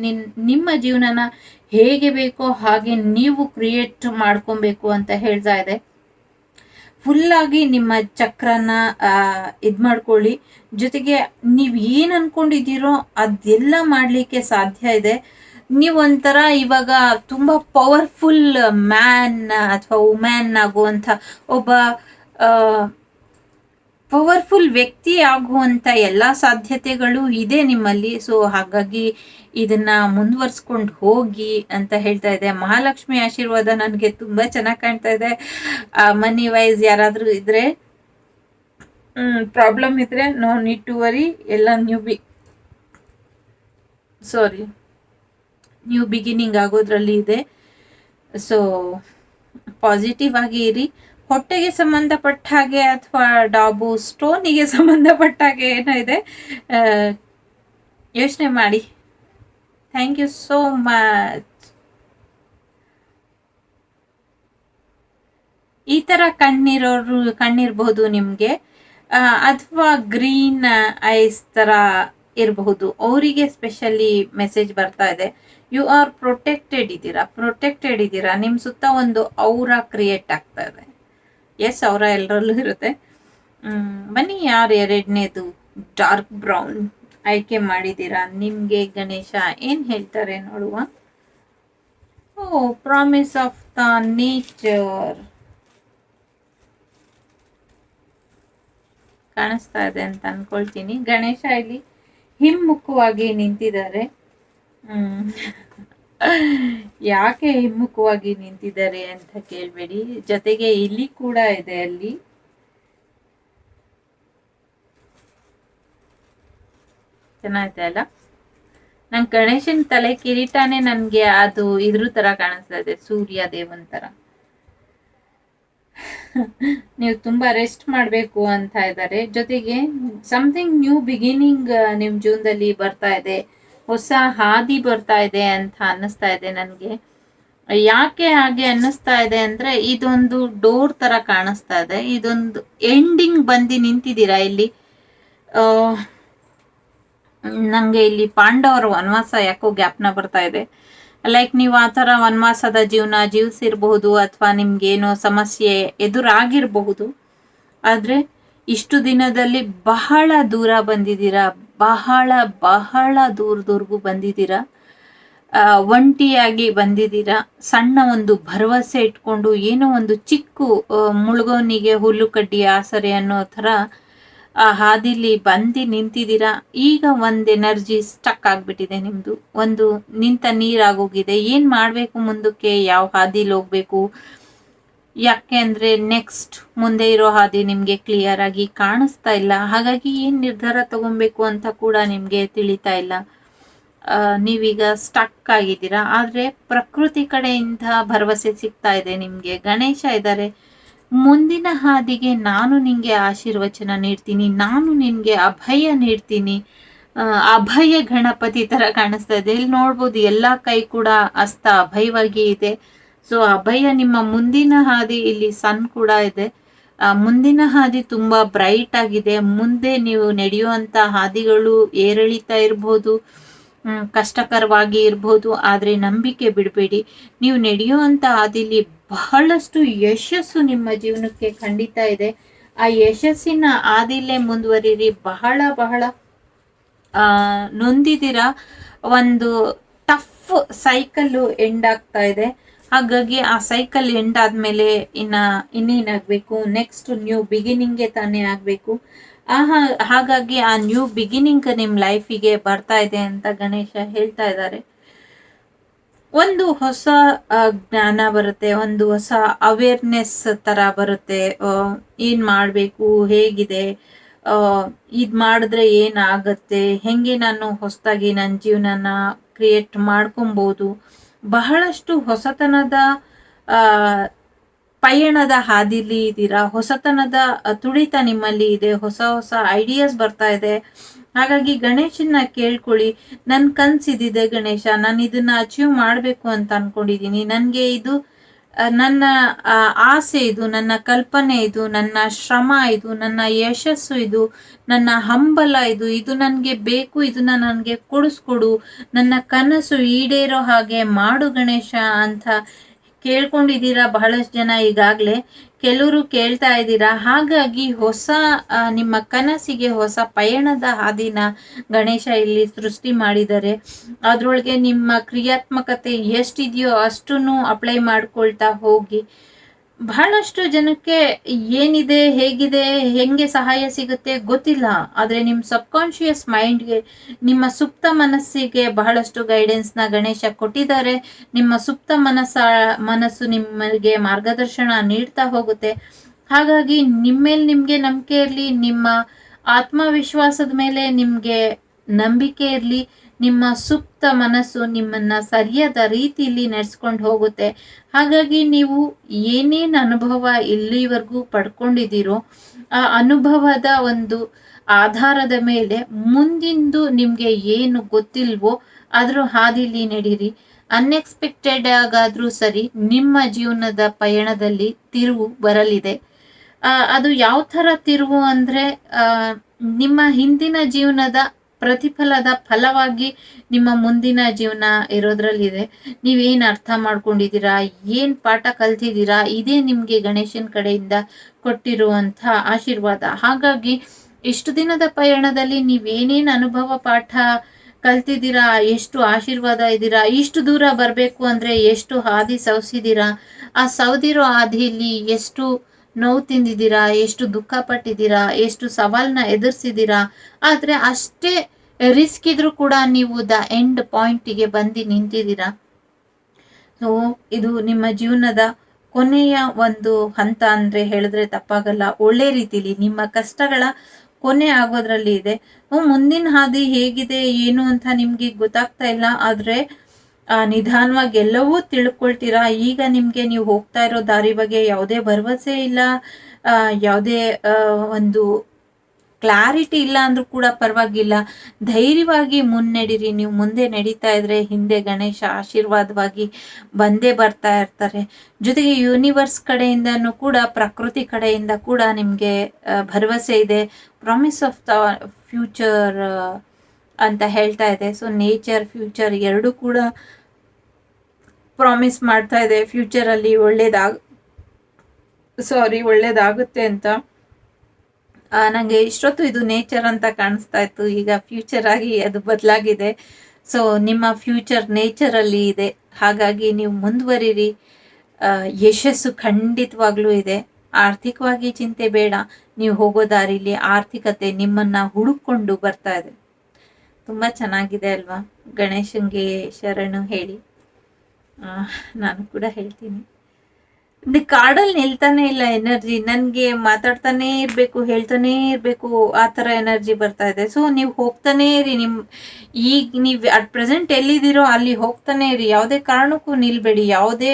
ನಿಮ್ಮ ಜೀವನನ ಹೇಗೆ ಬೇಕೋ ಹಾಗೆ ನೀವು ಕ್ರಿಯೇಟ್ ಮಾಡ್ಕೊಬೇಕು ಅಂತ ಹೇಳ್ತಾ ಇದೆ. ಫುಲ್ ಆಗಿ ನಿಮ್ಮ ಚಕ್ರನ ಇದ್ ಮಾಡ್ಕೊಳ್ಳಿ. ಜೊತೆಗೆ ನೀವ್ ಏನ್ ಅನ್ಕೊಂಡಿದ್ದೀರೋ ಅದೆಲ್ಲ ಮಾಡ್ಲಿಕ್ಕೆ ಸಾಧ್ಯ ಇದೆ. ನೀವ್ ಒಂಥರ ಇವಾಗ ತುಂಬಾ ಪವರ್ಫುಲ್ ಮ್ಯಾನ್ ಅಥವಾ ವುಮ್ಯಾನ್ ಆಗುವಂತ ಒಬ್ಬ ಪವರ್ಫುಲ್ ವ್ಯಕ್ತಿ ಆಗುವಂತ ಎಲ್ಲಾ ಸಾಧ್ಯತೆಗಳು ಇದೆ ನಿಮ್ಮಲ್ಲಿ. ಸೊ ಹಾಗಾಗಿ ಇದನ್ನ ಮುಂದುವರ್ಸ್ಕೊಂಡು ಹೋಗಿ ಅಂತ ಹೇಳ್ತಾ ಇದೆ. ಮಹಾಲಕ್ಷ್ಮಿ ಆಶೀರ್ವಾದ ನನಗೆ ತುಂಬಾ ಚೆನ್ನಾಗಿ ಕಾಣ್ತಾ ಇದೆ. ಮನಿ ವೈಸ್ ಯಾರಾದ್ರೂ ಇದ್ರೆ ಪ್ರಾಬ್ಲಮ್ ಇದ್ರೆ ನೋ ನೀಡ್ ಟು ವರಿ, ಎಲ್ಲ ನ್ಯೂ ಬಿಗಿನಿಂಗ್ ಆಗೋದ್ರಲ್ಲಿ ಇದೆ. ಸೊ ಪಾಸಿಟಿವ್ ಆಗಿ ಇರಿ. ಹೊಟ್ಟೆಗೆ ಸಂಬಂಧಪಟ್ಟ ಹಾಗೆ ಅಥವಾ ಡಾಬು ಸ್ಟೋನಿಗೆ ಸಂಬಂಧಪಟ್ಟ ಹಾಗೆ ಏನೋ ಇದೆ, ಯೋಚನೆ ಮಾಡಿ. Thank you so much. ಈ ತರ ಕಣ್ಣಿರ್ಬಹುದು ನಿಮ್ಗೆ, ಅಥವಾ ಗ್ರೀನ್ ಐಸ್ ತರ ಇರಬಹುದು. ಅವರಿಗೆ ಸ್ಪೆಷಲಿ ಮೆಸೇಜ್ ಬರ್ತಾ ಇದೆ. ಯು ಆರ್ ಪ್ರೊಟೆಕ್ಟೆಡ್ ಇದ್ದೀರಾ. ನಿಮ್ ಸುತ್ತ ಒಂದು ಔರಾ ಕ್ರಿಯೇಟ್ ಆಗ್ತಾ ಇದೆ. ಎಸ್, ಅವರ ಎಲ್ಲರಲ್ಲೂ ಇರುತ್ತೆ. ಬನ್ನಿ, ಯಾರು ಎರಡನೇದು ಡಾರ್ಕ್ ಬ್ರೌನ್ ಆಯ್ಕೆ ಮಾಡಿದ್ದೀರಾ? ನಿಮ್ಗೆ ಗಣೇಶ ಏನ್ ಹೇಳ್ತಾರೆ ನೋಡುವ. ಪ್ರಾಮಿಸ್ ಆಫ್ ದ ನೇಚರ್ ಕಾಣಿಸ್ತಾ ಇದೆ ಅಂತ ಅನ್ಕೊಳ್ತೀನಿ. ಗಣೇಶ ಇಲ್ಲಿ ಹಿಮ್ಮುಖವಾಗಿ ನಿಂತಿದ್ದಾರೆ. ಯಾಕೆ ಹಿಮ್ಮುಖವಾಗಿ ನಿಂತಿದ್ದಾರೆ ಅಂತ ಕೇಳ್ಬೇಡಿ. ಜೊತೆಗೆ ಇಲ್ಲಿ ಕೂಡ ಇದೆ, ಅಲ್ಲಿ ಚೆನ್ನಾಗಿದೆ ಅಲ್ಲ. ನನ್ ಗಣೇಶನ್ ತಲೆ ಕಿರೀಟಾನೇ ನನ್ಗೆ ಅದು ಇದ್ರ ತರ ಕಾಣಿಸ್ತಾ ಇದೆ, ಸೂರ್ಯ ದೇವನ್ ತರ. ನೀವು ತುಂಬಾ ರೆಸ್ಟ್ ಮಾಡ್ಬೇಕು ಅಂತ ಇದ್ದಾರೆ. ಜೊತೆಗೆ ಸಮಥಿಂಗ್ ನ್ಯೂ ಬಿಗಿನಿಂಗ್ ನಿಮ್ ಜೀವನದಲ್ಲಿ ಬರ್ತಾ ಇದೆ, ಹೊಸ ಹಾದಿ ಬರ್ತಾ ಇದೆ ಅಂತ ಅನ್ನಿಸ್ತಾ ಇದೆ ನನ್ಗೆ. ಯಾಕೆ ಹಾಗೆ ಅನ್ನಿಸ್ತಾ ಇದೆ ಅಂದ್ರೆ, ಇದೊಂದು ಡೋರ್ ತರ ಕಾಣಿಸ್ತಾ ಇದೆ. ಇದೊಂದು ಎಂಡಿಂಗ್ ಬಂದು ನಿಂತಿದ್ದೀರಾ ಇಲ್ಲಿ. ನಂಗೆ ಇಲ್ಲಿ ಪಾಂಡವರ ವನವಾಸ ಯಾಕೋ ಜ್ಞಾಪನ ಬರ್ತಾ ಇದೆ. ಲೈಕ್ ನೀವು ಆ ಥರ ವನವಾಸದ ಜೀವನ ಜೀವಿಸಿರಬಹುದು, ಅಥವಾ ನಿಮ್ಗೇನೋ ಸಮಸ್ಯೆ ಎದುರಾಗಿರಬಹುದು. ಆದ್ರೆ ಇಷ್ಟು ದಿನದಲ್ಲಿ ಬಹಳ ದೂರ ಬಂದಿದ್ದೀರಾ, ಬಹಳ ದೂರದವರೆಗೂ ಬಂದಿದ್ದೀರಾ. ಒಂಟಿಯಾಗಿ ಬಂದಿದ್ದೀರಾ. ಸಣ್ಣ ಒಂದು ಭರವಸೆ ಇಟ್ಕೊಂಡು ಏನೋ ಒಂದು ಚಿಕ್ಕ ಮುಳುಗೋನಿಗೆ ಹುಲ್ಲು ಕಡ್ಡಿ ಆಸರೆ ಅನ್ನೋ ಥರ ಆ ಹಾದಿಲಿ ಬಂದು ನಿಂತಿದ್ದೀರಾ. ಈಗ ಒಂದ್ ಎನರ್ಜಿ ಸ್ಟಕ್ ಆಗ್ಬಿಟ್ಟಿದೆ ನಿಮ್ದು, ಒಂದು ನಿಂತ ನೀರಾಗೋಗಿದೆ. ಏನ್ ಮಾಡ್ಬೇಕು ಮುಂದಕ್ಕೆ, ಯಾವ ಹಾದಿಲಿ ಹೋಗ್ಬೇಕು, ಯಾಕೆ ಅಂದ್ರೆ ನೆಕ್ಸ್ಟ್ ಮುಂದೆ ಇರೋ ಹಾದಿ ನಿಮ್ಗೆ ಕ್ಲಿಯರ್ ಆಗಿ ಕಾಣಿಸ್ತಾ ಇಲ್ಲ. ಹಾಗಾಗಿ ಏನ್ ನಿರ್ಧಾರ ತಗೊಬೇಕು ಅಂತ ಕೂಡ ನಿಮ್ಗೆ ತಿಳಿತಾ ಇಲ್ಲ. ನೀವೀಗ ಸ್ಟಕ್ ಆಗಿದ್ದೀರಾ. ಆದ್ರೆ ಪ್ರಕೃತಿ ಕಡೆಯಿಂದ ಭರವಸೆ ಸಿಗ್ತಾ ಇದೆ ನಿಮ್ಗೆ. ಗಣೇಶ ಇದ್ದಾರೆ. ಮುಂದಿನ ಹಾದಿಗೆ ನಾನು ನಿಂಗೆ ಆಶೀರ್ವಚನ ನೀಡ್ತೀನಿ, ನಾನು ನಿನ್ಗೆ ಅಭಯ ನೀಡ್ತೀನಿ. ಅಭಯ ಗಣಪತಿ ತರ ಕಾಣಿಸ್ತಾ ಇದೆ. ಇಲ್ಲಿ ನೋಡ್ಬೋದು, ಎಲ್ಲಾ ಕೈ ಕೂಡ ಹಸ್ತ ಅಭಯವಾಗಿ ಇದೆ. ಸೊ ಅಭಯ ನಿಮ್ಮ ಮುಂದಿನ ಹಾದಿ. ಇಲ್ಲಿ ಸನ್ ಕೂಡ ಇದೆ. ಮುಂದಿನ ಹಾದಿ ತುಂಬಾ ಬ್ರೈಟ್ ಆಗಿದೆ. ಮುಂದೆ ನೀವು ನಡೆಯುವಂತ ಹಾದಿಗಳು ಏರಿಳಿತ ಇರ್ಬೋದು, ಕಷ್ಟಕರವಾಗಿ ಇರ್ಬೋದು. ಆದ್ರೆ ನಂಬಿಕೆ ಬಿಡಬೇಡಿ. ನೀವು ನಡೆಯುವಂತ ಹಾದಿಲಿ ಬಹಳಷ್ಟು ಯಶಸ್ಸು ನಿಮ್ಮ ಜೀವನಕ್ಕೆ ಖಂಡಿತ ಇದೆ. ಆ ಯಶಸ್ಸಿನ ಹಾದಿಲೇ ಮುಂದುವರಿರಿ. ಬಹಳ ನೊಂದಿದ್ದೀರಾ. ಒಂದು ಟಫ್ ಸೈಕಲ್ ಎಂಡ್ ಆಗ್ತಾ ಇದೆ. ಹಾಗಾಗಿ ಆ ಸೈಕಲ್ ಎಂಡ್ ಆದ್ಮೇಲೆ ಇನ್ನೇನಾಗ್ಬೇಕು, ನೆಕ್ಸ್ಟ್ ನ್ಯೂ ಬಿಗಿನಿಂಗ್ಗೆ ತಾನೇ ಆಗ್ಬೇಕು. ಹಾಗಾಗಿ ಆ ನ್ಯೂ ಬಿಗಿನಿಂಗ್ ನಿಮ್ಮ ಲೈಫಿಗೆ ಬರ್ತಾ ಇದೆ ಅಂತ ಗಣೇಶ ಹೇಳ್ತಾ ಇದ್ದಾರೆ. ಒಂದು ಹೊಸ ಜ್ಞಾನ ಬರುತ್ತೆ, ಒಂದು ಹೊಸ ಅವೇರ್ನೆಸ್ ತರ ಬರುತ್ತೆ. ಏನ್ ಮಾಡ್ಬೇಕು, ಹೇಗಿದೆ, ಇದ್ ಮಾಡಿದ್ರೆ ಏನಾಗತ್ತೆ, ಹೆಂಗೆ ನಾನು ಹೊಸದಾಗಿ ನನ್ನ ಜೀವನನ ಕ್ರಿಯೇಟ್ ಮಾಡ್ಕೊಬಹುದು. ಬಹಳಷ್ಟು ಹೊಸತನದ ಆ ಪಯಣದ ಹಾದಿಲಿ ಇದ್ದೀರಾ. ಹೊಸತನದ ತುಡಿತ ನಿಮ್ಮಲ್ಲಿ ಇದೆ. ಹೊಸ ಹೊಸ ಐಡಿಯಾಸ್ ಬರ್ತಾ ಇದೆ. ಹಾಗಾಗಿ ಗಣೇಶನ್ನ ಕೇಳ್ಕೊಳ್ಳಿ, ನನ್ ಕನ್ಸಿದಿದೆ ಗಣೇಶ, ನಾನು ಇದನ್ನ ಅಚೀವ್ ಮಾಡ್ಬೇಕು ಅಂತ ಅನ್ಕೊಂಡಿದೀನಿ. ನನ್ಗೆ ಇದು ನನ್ನ ಆಸೆ, ಇದು ನನ್ನ ಕಲ್ಪನೆ, ಇದು ನನ್ನ ಶ್ರಮ, ಇದು ನನ್ನ ಯಶಸ್ಸು, ಇದು ನನ್ನ ಹಂಬಲ, ಇದು ನನ್ಗೆ ಬೇಕು, ಇದನ್ನ ನನ್ಗೆ ಕೊಡಿಸ್ಕೊಡು, ನನ್ನ ಕನಸು ಈಡೇರೋ ಹಾಗೆ ಮಾಡು ಗಣೇಶ ಅಂತ ಕೇಳ್ಕೊಂಡಿದ್ದೀರಾ ಬಹಳಷ್ಟು ಜನ ಈಗಾಗ್ಲೇ. ಕೆಲವರು ಕೇಳ್ತಾ ಇದ್ದೀರಾ. ಹಾಗಾಗಿ ಹೊಸ ನಿಮ್ಮ ಕನಸಿಗೆ ಹೊಸ ಪಯಣದ ಹಾದಿನ ಗಣೇಶ ಇಲ್ಲಿ ಸೃಷ್ಟಿ ಮಾಡಿದ್ದಾರೆ. ಅದ್ರೊಳಗೆ ನಿಮ್ಮ ಕ್ರಿಯಾತ್ಮಕತೆ ಎಷ್ಟಿದೆಯೋ ಅಷ್ಟನ್ನು ಅಪ್ಲೈ ಮಾಡ್ಕೊಳ್ತಾ ಹೋಗಿ. ಬಹಳಷ್ಟು ಜನಕ್ಕೆ ಏನಿದೆ, ಹೇಗಿದೆ, ಹೆಂಗೆ ಸಹಾಯ ಸಿಗುತ್ತೆ ಗೊತ್ತಿಲ್ಲ. ಆದ್ರೆ ನಿಮ್ ಸಬ್ ಕಾನ್ಶಿಯಸ್ ಮೈಂಡ್ಗೆ, ನಿಮ್ಮ ಸುಪ್ತ ಮನಸ್ಸಿಗೆ ಬಹಳಷ್ಟು ಗೈಡೆನ್ಸ್ ನ ಗಣೇಶ ಕೊಟ್ಟಿದ್ದಾರೆ. ನಿಮ್ಮ ಸುಪ್ತ ಮನಸ್ಸು ನಿಮಗೆ ಮಾರ್ಗದರ್ಶನ ನೀಡ್ತಾ ಹೋಗುತ್ತೆ. ಹಾಗಾಗಿ ನಿಮ್ಮೇಲೆ ನಿಮ್ಗೆ ನಂಬಿಕೆ ಇರ್ಲಿ, ನಿಮ್ಮ ಆತ್ಮವಿಶ್ವಾಸದ ಮೇಲೆ ನಿಮ್ಗೆ ನಂಬಿಕೆ ಇರ್ಲಿ. ನಿಮ್ಮ ಸುಪ್ತ ಮನಸ್ಸು ನಿಮ್ಮನ್ನ ಸರಿಯಾದ ರೀತಿಯಲ್ಲಿ ನಡೆಸ್ಕೊಂಡು ಹೋಗುತ್ತೆ. ಹಾಗಾಗಿ ನೀವು ಏನೇನ್ ಅನುಭವ ಇಲ್ಲಿವರೆಗೂ ಪಡ್ಕೊಂಡಿದ್ದೀರೋ ಆ ಅನುಭವದ ಒಂದು ಆಧಾರದ ಮೇಲೆ ಮುಂದಿಂದು ನಿಮ್ಗೆ ಏನು ಗೊತ್ತಿಲ್ವೋ ಅದ್ರ ಹಾದಿಲಿ ನಡೀರಿ. ಅನ್ಎಕ್ಸ್ಪೆಕ್ಟೆಡ್ ಆಗಾದ್ರೂ ಸರಿ ನಿಮ್ಮ ಜೀವನದ ಪಯಣದಲ್ಲಿ ತಿರುವು ಬರಲಿದೆ. ಅದು ಯಾವ ತರ ತಿರುವು ಅಂದ್ರೆ, ನಿಮ್ಮ ಹಿಂದಿನ ಜೀವನದ ಪ್ರತಿಫಲದ ಫಲವಾಗಿ ನಿಮ್ಮ ಮುಂದಿನ ಜೀವನ ಇರೋದ್ರಲ್ಲಿದೆ. ನೀವೇನ್ ಅರ್ಥ ಮಾಡ್ಕೊಂಡಿದ್ದೀರಾ, ಏನ್ ಪಾಠ ಕಲ್ತಿದ್ದೀರಾ, ಇದೇ ನಿಮ್ಗೆ ಗಣೇಶನ್ ಕಡೆಯಿಂದ ಕೊಟ್ಟಿರುವಂತ ಆಶೀರ್ವಾದ. ಹಾಗಾಗಿ ಇಷ್ಟು ದಿನದ ಪಯಣದಲ್ಲಿ ನೀವೇನೇನ್ ಅನುಭವ ಪಾಠ ಕಲ್ತಿದ್ದೀರಾ, ಎಷ್ಟು ಆಶೀರ್ವಾದ ಇದ್ದೀರಾ, ಇಷ್ಟು ದೂರ ಬರ್ಬೇಕು ಅಂದ್ರೆ ಎಷ್ಟು ಹಾದಿ ಸವಸಿದ್ದೀರಾ, ಆ ಸೌದಿರೋ ಹಾದಿಯಲ್ಲಿ ಎಷ್ಟು ನೋವು ತಿಂದಿದ್ದೀರಾ, ಎಷ್ಟು ದುಃಖ ಪಟ್ಟಿದ್ದೀರಾ, ಎಷ್ಟು ಸವಾಲ್ನ ಎದುರಿಸಿದ್ದೀರಾ. ಆದ್ರೆ ಅಷ್ಟೇ ರಿಸ್ಕ್ ಇದ್ರೂ ಕೂಡ ನೀವು ದ ಎಂಡ್ ಪಾಯಿಂಟಿಗೆ ಬಂದು ನಿಂತಿದ್ದೀರಾ. ಸೊ ಇದು ನಿಮ್ಮ ಜೀವನದ ಕೊನೆಯ ಒಂದು ಹಂತ ಅಂದ್ರೆ ಹೇಳಿದ್ರೆ ತಪ್ಪಾಗಲ್ಲ. ಒಳ್ಳೆ ರೀತಿಲಿ ನಿಮ್ಮ ಕಷ್ಟಗಳ ಕೊನೆ ಆಗೋದ್ರಲ್ಲಿ ಇದೆ. ಮುಂದಿನ ಹಾದಿ ಹೇಗಿದೆ ಏನು ಅಂತ ನಿಮ್ಗೆ ಗೊತ್ತಾಗ್ತಾ ಇಲ್ಲ. ಆದ್ರೆ ನಿಧಾನವಾಗಿ ಎಲ್ಲವೂ ತಿಳ್ಕೊಳ್ತೀರಾ. ಈಗ ನಿಮ್ಗೆ ನೀವು ಹೋಗ್ತಾ ಇರೋ ದಾರಿ ಬಗ್ಗೆ ಯಾವುದೇ ಭರವಸೆ ಇಲ್ಲ, ಯಾವುದೇ ಒಂದು ಕ್ಲಾರಿಟಿ ಇಲ್ಲ ಅಂದ್ರೂ ಕೂಡ ಪರವಾಗಿಲ್ಲ. ಧೈರ್ಯವಾಗಿ ಮುನ್ನಡೀರಿ. ನೀವು ಮುಂದೆ ನಡೀತಾ ಇದ್ರೆ ಹಿಂದೆ ಗಣೇಶ ಆಶೀರ್ವಾದವಾಗಿ ಬಂದೇ ಬರ್ತಾ ಇರ್ತಾರೆ. ಜೊತೆಗೆ ಯೂನಿವರ್ಸ್ ಕಡೆಯಿಂದನೂ ಕೂಡ, ಪ್ರಕೃತಿ ಕಡೆಯಿಂದ ಕೂಡ ನಿಮ್ಗೆ ಭರವಸೆ ಇದೆ. ಪ್ರಾಮಿಸ್ ಆಫ್ ದ ಫ್ಯೂಚರ್ ಅಂತ ಹೇಳ್ತಾ ಇದೆ. ಸೊ ನೇಚರ್, ಫ್ಯೂಚರ್ ಎರಡೂ ಕೂಡ ಪ್ರಾಮಿಸ್ ಮಾಡ್ತಾ ಇದೆ ಫ್ಯೂಚರ್ ಅಲ್ಲಿ ಒಳ್ಳೇದಾಗುತ್ತೆ ಅಂತ. ನಂಗೆ ಇಷ್ಟೊತ್ತು ಇದು ನೇಚರ್ ಅಂತ ಕಾಣಿಸ್ತಾ ಇತ್ತು, ಈಗ ಫ್ಯೂಚರ್ ಆಗಿ ಅದು ಬದಲಾಗಿದೆ. ಸೊ ನಿಮ್ಮ ಫ್ಯೂಚರ್ ನೇಚರ್ ಅಲ್ಲಿ ಇದೆ. ಹಾಗಾಗಿ ನೀವು ಮುಂದುವರಿರಿ. ಯಶಸ್ಸು ಖಂಡಿತವಾಗ್ಲೂ ಇದೆ. ಆರ್ಥಿಕವಾಗಿ ಚಿಂತೆ ಬೇಡ. ನೀವು ಹೋಗೋ ದಾರಿಲಿ ಆರ್ಥಿಕತೆ ನಿಮ್ಮನ್ನ ಹುಡುಕೊಂಡು ಬರ್ತಾ ಇದೆ. ತುಂಬಾ ಚೆನ್ನಾಗಿದೆ ಅಲ್ವಾ? ಗಣೇಶನ್ಗೆ ಶರಣು ಹೇಳಿ. ನಾನು ಕೂಡ ಹೇಳ್ತೀನಿ. ಇದು ಕಾರ್ಡಲ್ಲಿ ನಿಲ್ತಾನೆ ಇಲ್ಲ ಎನರ್ಜಿ. ನನ್ಗೆ ಮಾತಾಡ್ತಾನೆ ಇರ್ಬೇಕು, ಹೇಳ್ತಾನೆ ಇರ್ಬೇಕು, ಆ ತರ ಎನರ್ಜಿ ಬರ್ತಾ ಇದೆ. ಸೊ ನೀವು ಹೋಗ್ತಾನೆ ಇರಿ. ಈಗ ನೀವು ಅಟ್ ಪ್ರೆಸೆಂಟ್ ಎಲ್ಲಿದ್ದೀರೋ ಅಲ್ಲಿ ಹೋಗ್ತಾನೆ ಇರಿ. ಯಾವುದೇ ಕಾರಣಕ್ಕೂ ನಿಲ್ಬೇಡಿ. ಯಾವುದೇ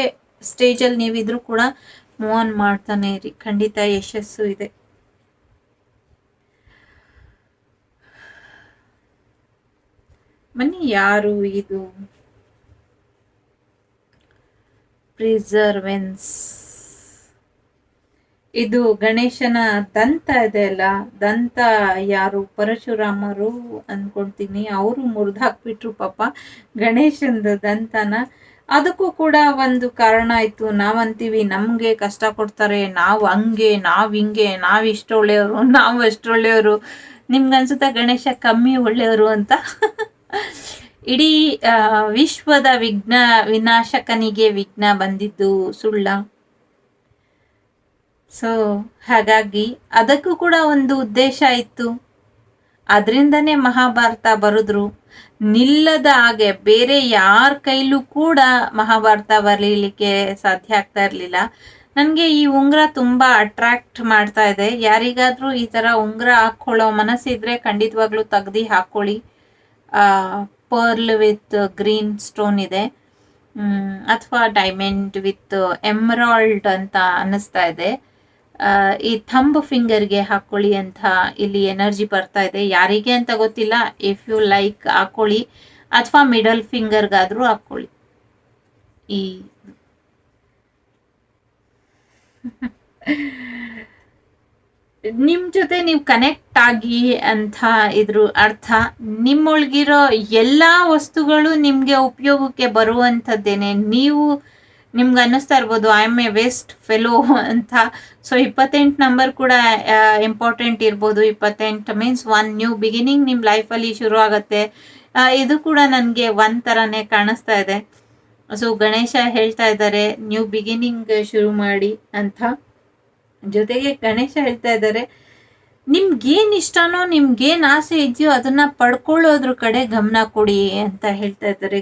ಸ್ಟೇಜಲ್ಲಿ ನೀವಿದ್ರು ಕೂಡ ಮೂವ್ ಆನ್ ಮಾಡ್ತಾನೆ ಇರಿ. ಖಂಡಿತ ಯಶಸ್ಸು ಇದೆ. ಬನ್ನಿ, ಯಾರು ಇದು? ಪ್ರಿಸರ್ವೆನ್ಸ್. ಇದು ಗಣೇಶನ ದಂತ ಇದೆ ಅಲ್ಲ, ದಂತ ಯಾರು ಪರಶುರಾಮರು ಅನ್ಕೊಂತೀನಿ, ಅವರು ಮುರಿದಾಕ್ಬಿಟ್ರು ಪಾಪ ಗಣೇಶಂದ ದಂತನ. ಅದಕ್ಕೂ ಕೂಡ ಒಂದು ಕಾರಣ ಆಯ್ತು. ನಾವಂತೀವಿ ನಮ್ಗೆ ಕಷ್ಟ ಕೊಡ್ತಾರೆ, ನಾವು ಹಂಗೆ, ನಾವ್ ಹಿಂಗೆ, ನಾವ್ ಇಷ್ಟು ಒಳ್ಳೆಯವರು, ನಾವು ಅಷ್ಟು ಒಳ್ಳೆಯವರು. ನಿಮ್ಗನ್ಸುತ್ತಾ ಗಣೇಶ ಕಮ್ಮಿ ಒಳ್ಳೆಯವರು ಅಂತ? ಇಡೀ ವಿಶ್ವದ ವಿನಾಶಕನಿಗೆ ವಿಘ್ನ ಬಂದಿದ್ದು ಸುಳ್ಳ? ಸೊ ಹಾಗಾಗಿ ಅದಕ್ಕೂ ಕೂಡ ಒಂದು ಉದ್ದೇಶ ಇತ್ತು. ಅದರಿಂದನೇ ಮಹಾಭಾರತ ಬರೆದ್ರು. ನಿಲ್ಲದ ಹಾಗೆ ಬೇರೆ ಯಾರ ಕೈಲೂ ಕೂಡ ಮಹಾಭಾರತ ಬರೀಲಿಕ್ಕೆ ಸಾಧ್ಯ ಆಗ್ತಾ ಇರಲಿಲ್ಲ. ನನಗೆ ಈ ಉಂಗುರ ತುಂಬಾ ಅಟ್ರಾಕ್ಟ್ ಮಾಡ್ತಾ ಇದೆ. ಯಾರಿಗಾದ್ರೂ ಈ ತರ ಉಂಗುರ ಹಾಕೊಳ್ಳೋ ಮನಸ್ಸಿದ್ರೆ ಖಂಡಿತವಾಗ್ಲೂ ತೆಗ್ದು ಹಾಕೊಳ್ಳಿ. ಪರ್ಲ್ ವಿತ್ ಗ್ರೀನ್ ಸ್ಟೋನ್ ಇದೆ, ಅಥವಾ ಡೈಮಂಡ್ ವಿತ್ ಎಮರಾಲ್ಡ್ ಅಂತ ಅನ್ನಿಸ್ತಾ ಇದೆ. ಈ ಥಂಬ್ ಫಿಂಗರ್ಗೆ ಹಾಕೊಳ್ಳಿ ಅಂತ ಇಲ್ಲಿ ಎನರ್ಜಿ ಬರ್ತಾ ಇದೆ. ಯಾರಿಗೆ ಅಂತ ಗೊತ್ತಿಲ್ಲ. ಇಫ್ ಯು ಲೈಕ್ ಹಾಕೊಳ್ಳಿ, ಅಥವಾ ಮಿಡಲ್ ಫಿಂಗರ್ಗಾದ್ರೂ ಹಾಕೊಳ್ಳಿ. ಈ ನಿಮ್ ಜೊತೆ ನೀವು ಕನೆಕ್ಟ್ ಆಗಿ ಅಂತ ಇದ್ರ ಅರ್ಥ. ನಿಮ್ಮೊಳಗಿರೋ ಎಲ್ಲಾ ವಸ್ತುಗಳು ನಿಮ್ಗೆ ಉಪಯೋಗಕ್ಕೆ ಬರುವಂಥದ್ದೇನೆ. ನಿಮ್ಗೆ ಅನ್ನಿಸ್ತಾ ಇರ್ಬೋದು I am A waste fellow ಅಂತ. ಸೊ 28 ನಂಬರ್ ಕೂಡ ಇಂಪಾರ್ಟೆಂಟ್ ಇರ್ಬೋದು. 28 ಮೀನ್ಸ್ 1 ನ್ಯೂ ಬಿಗಿನಿಂಗ್ ನಿಮ್ಮ ಲೈಫಲ್ಲಿ ಶುರು ಆಗುತ್ತೆ. ಇದು ಕೂಡ ನನಗೆ ಒಂಥರನೇ ಕಾಣಿಸ್ತಾ ಇದೆ. ಸೊ ಗಣೇಶ ಹೇಳ್ತಾ ಇದ್ದಾರೆ ನ್ಯೂ ಬಿಗಿನಿಂಗ್ ಶುರು ಮಾಡಿ ಅಂತ. ಜೊತೆಗೆ ಗಣೇಶ ಹೇಳ್ತಾ ಇದ್ದಾರೆ ನಿಮ್ಗೇನ್ ಇಷ್ಟನೋ, ನಿಮ್ಗೇನ್ ಆಸೆ ಇದೆಯೋ ಅದನ್ನ ಪಡ್ಕೊಳ್ಳೋದ್ರ ಕಡೆ ಗಮನ ಕೊಡಿ ಅಂತ ಹೇಳ್ತಾ ಇದ್ದಾರೆ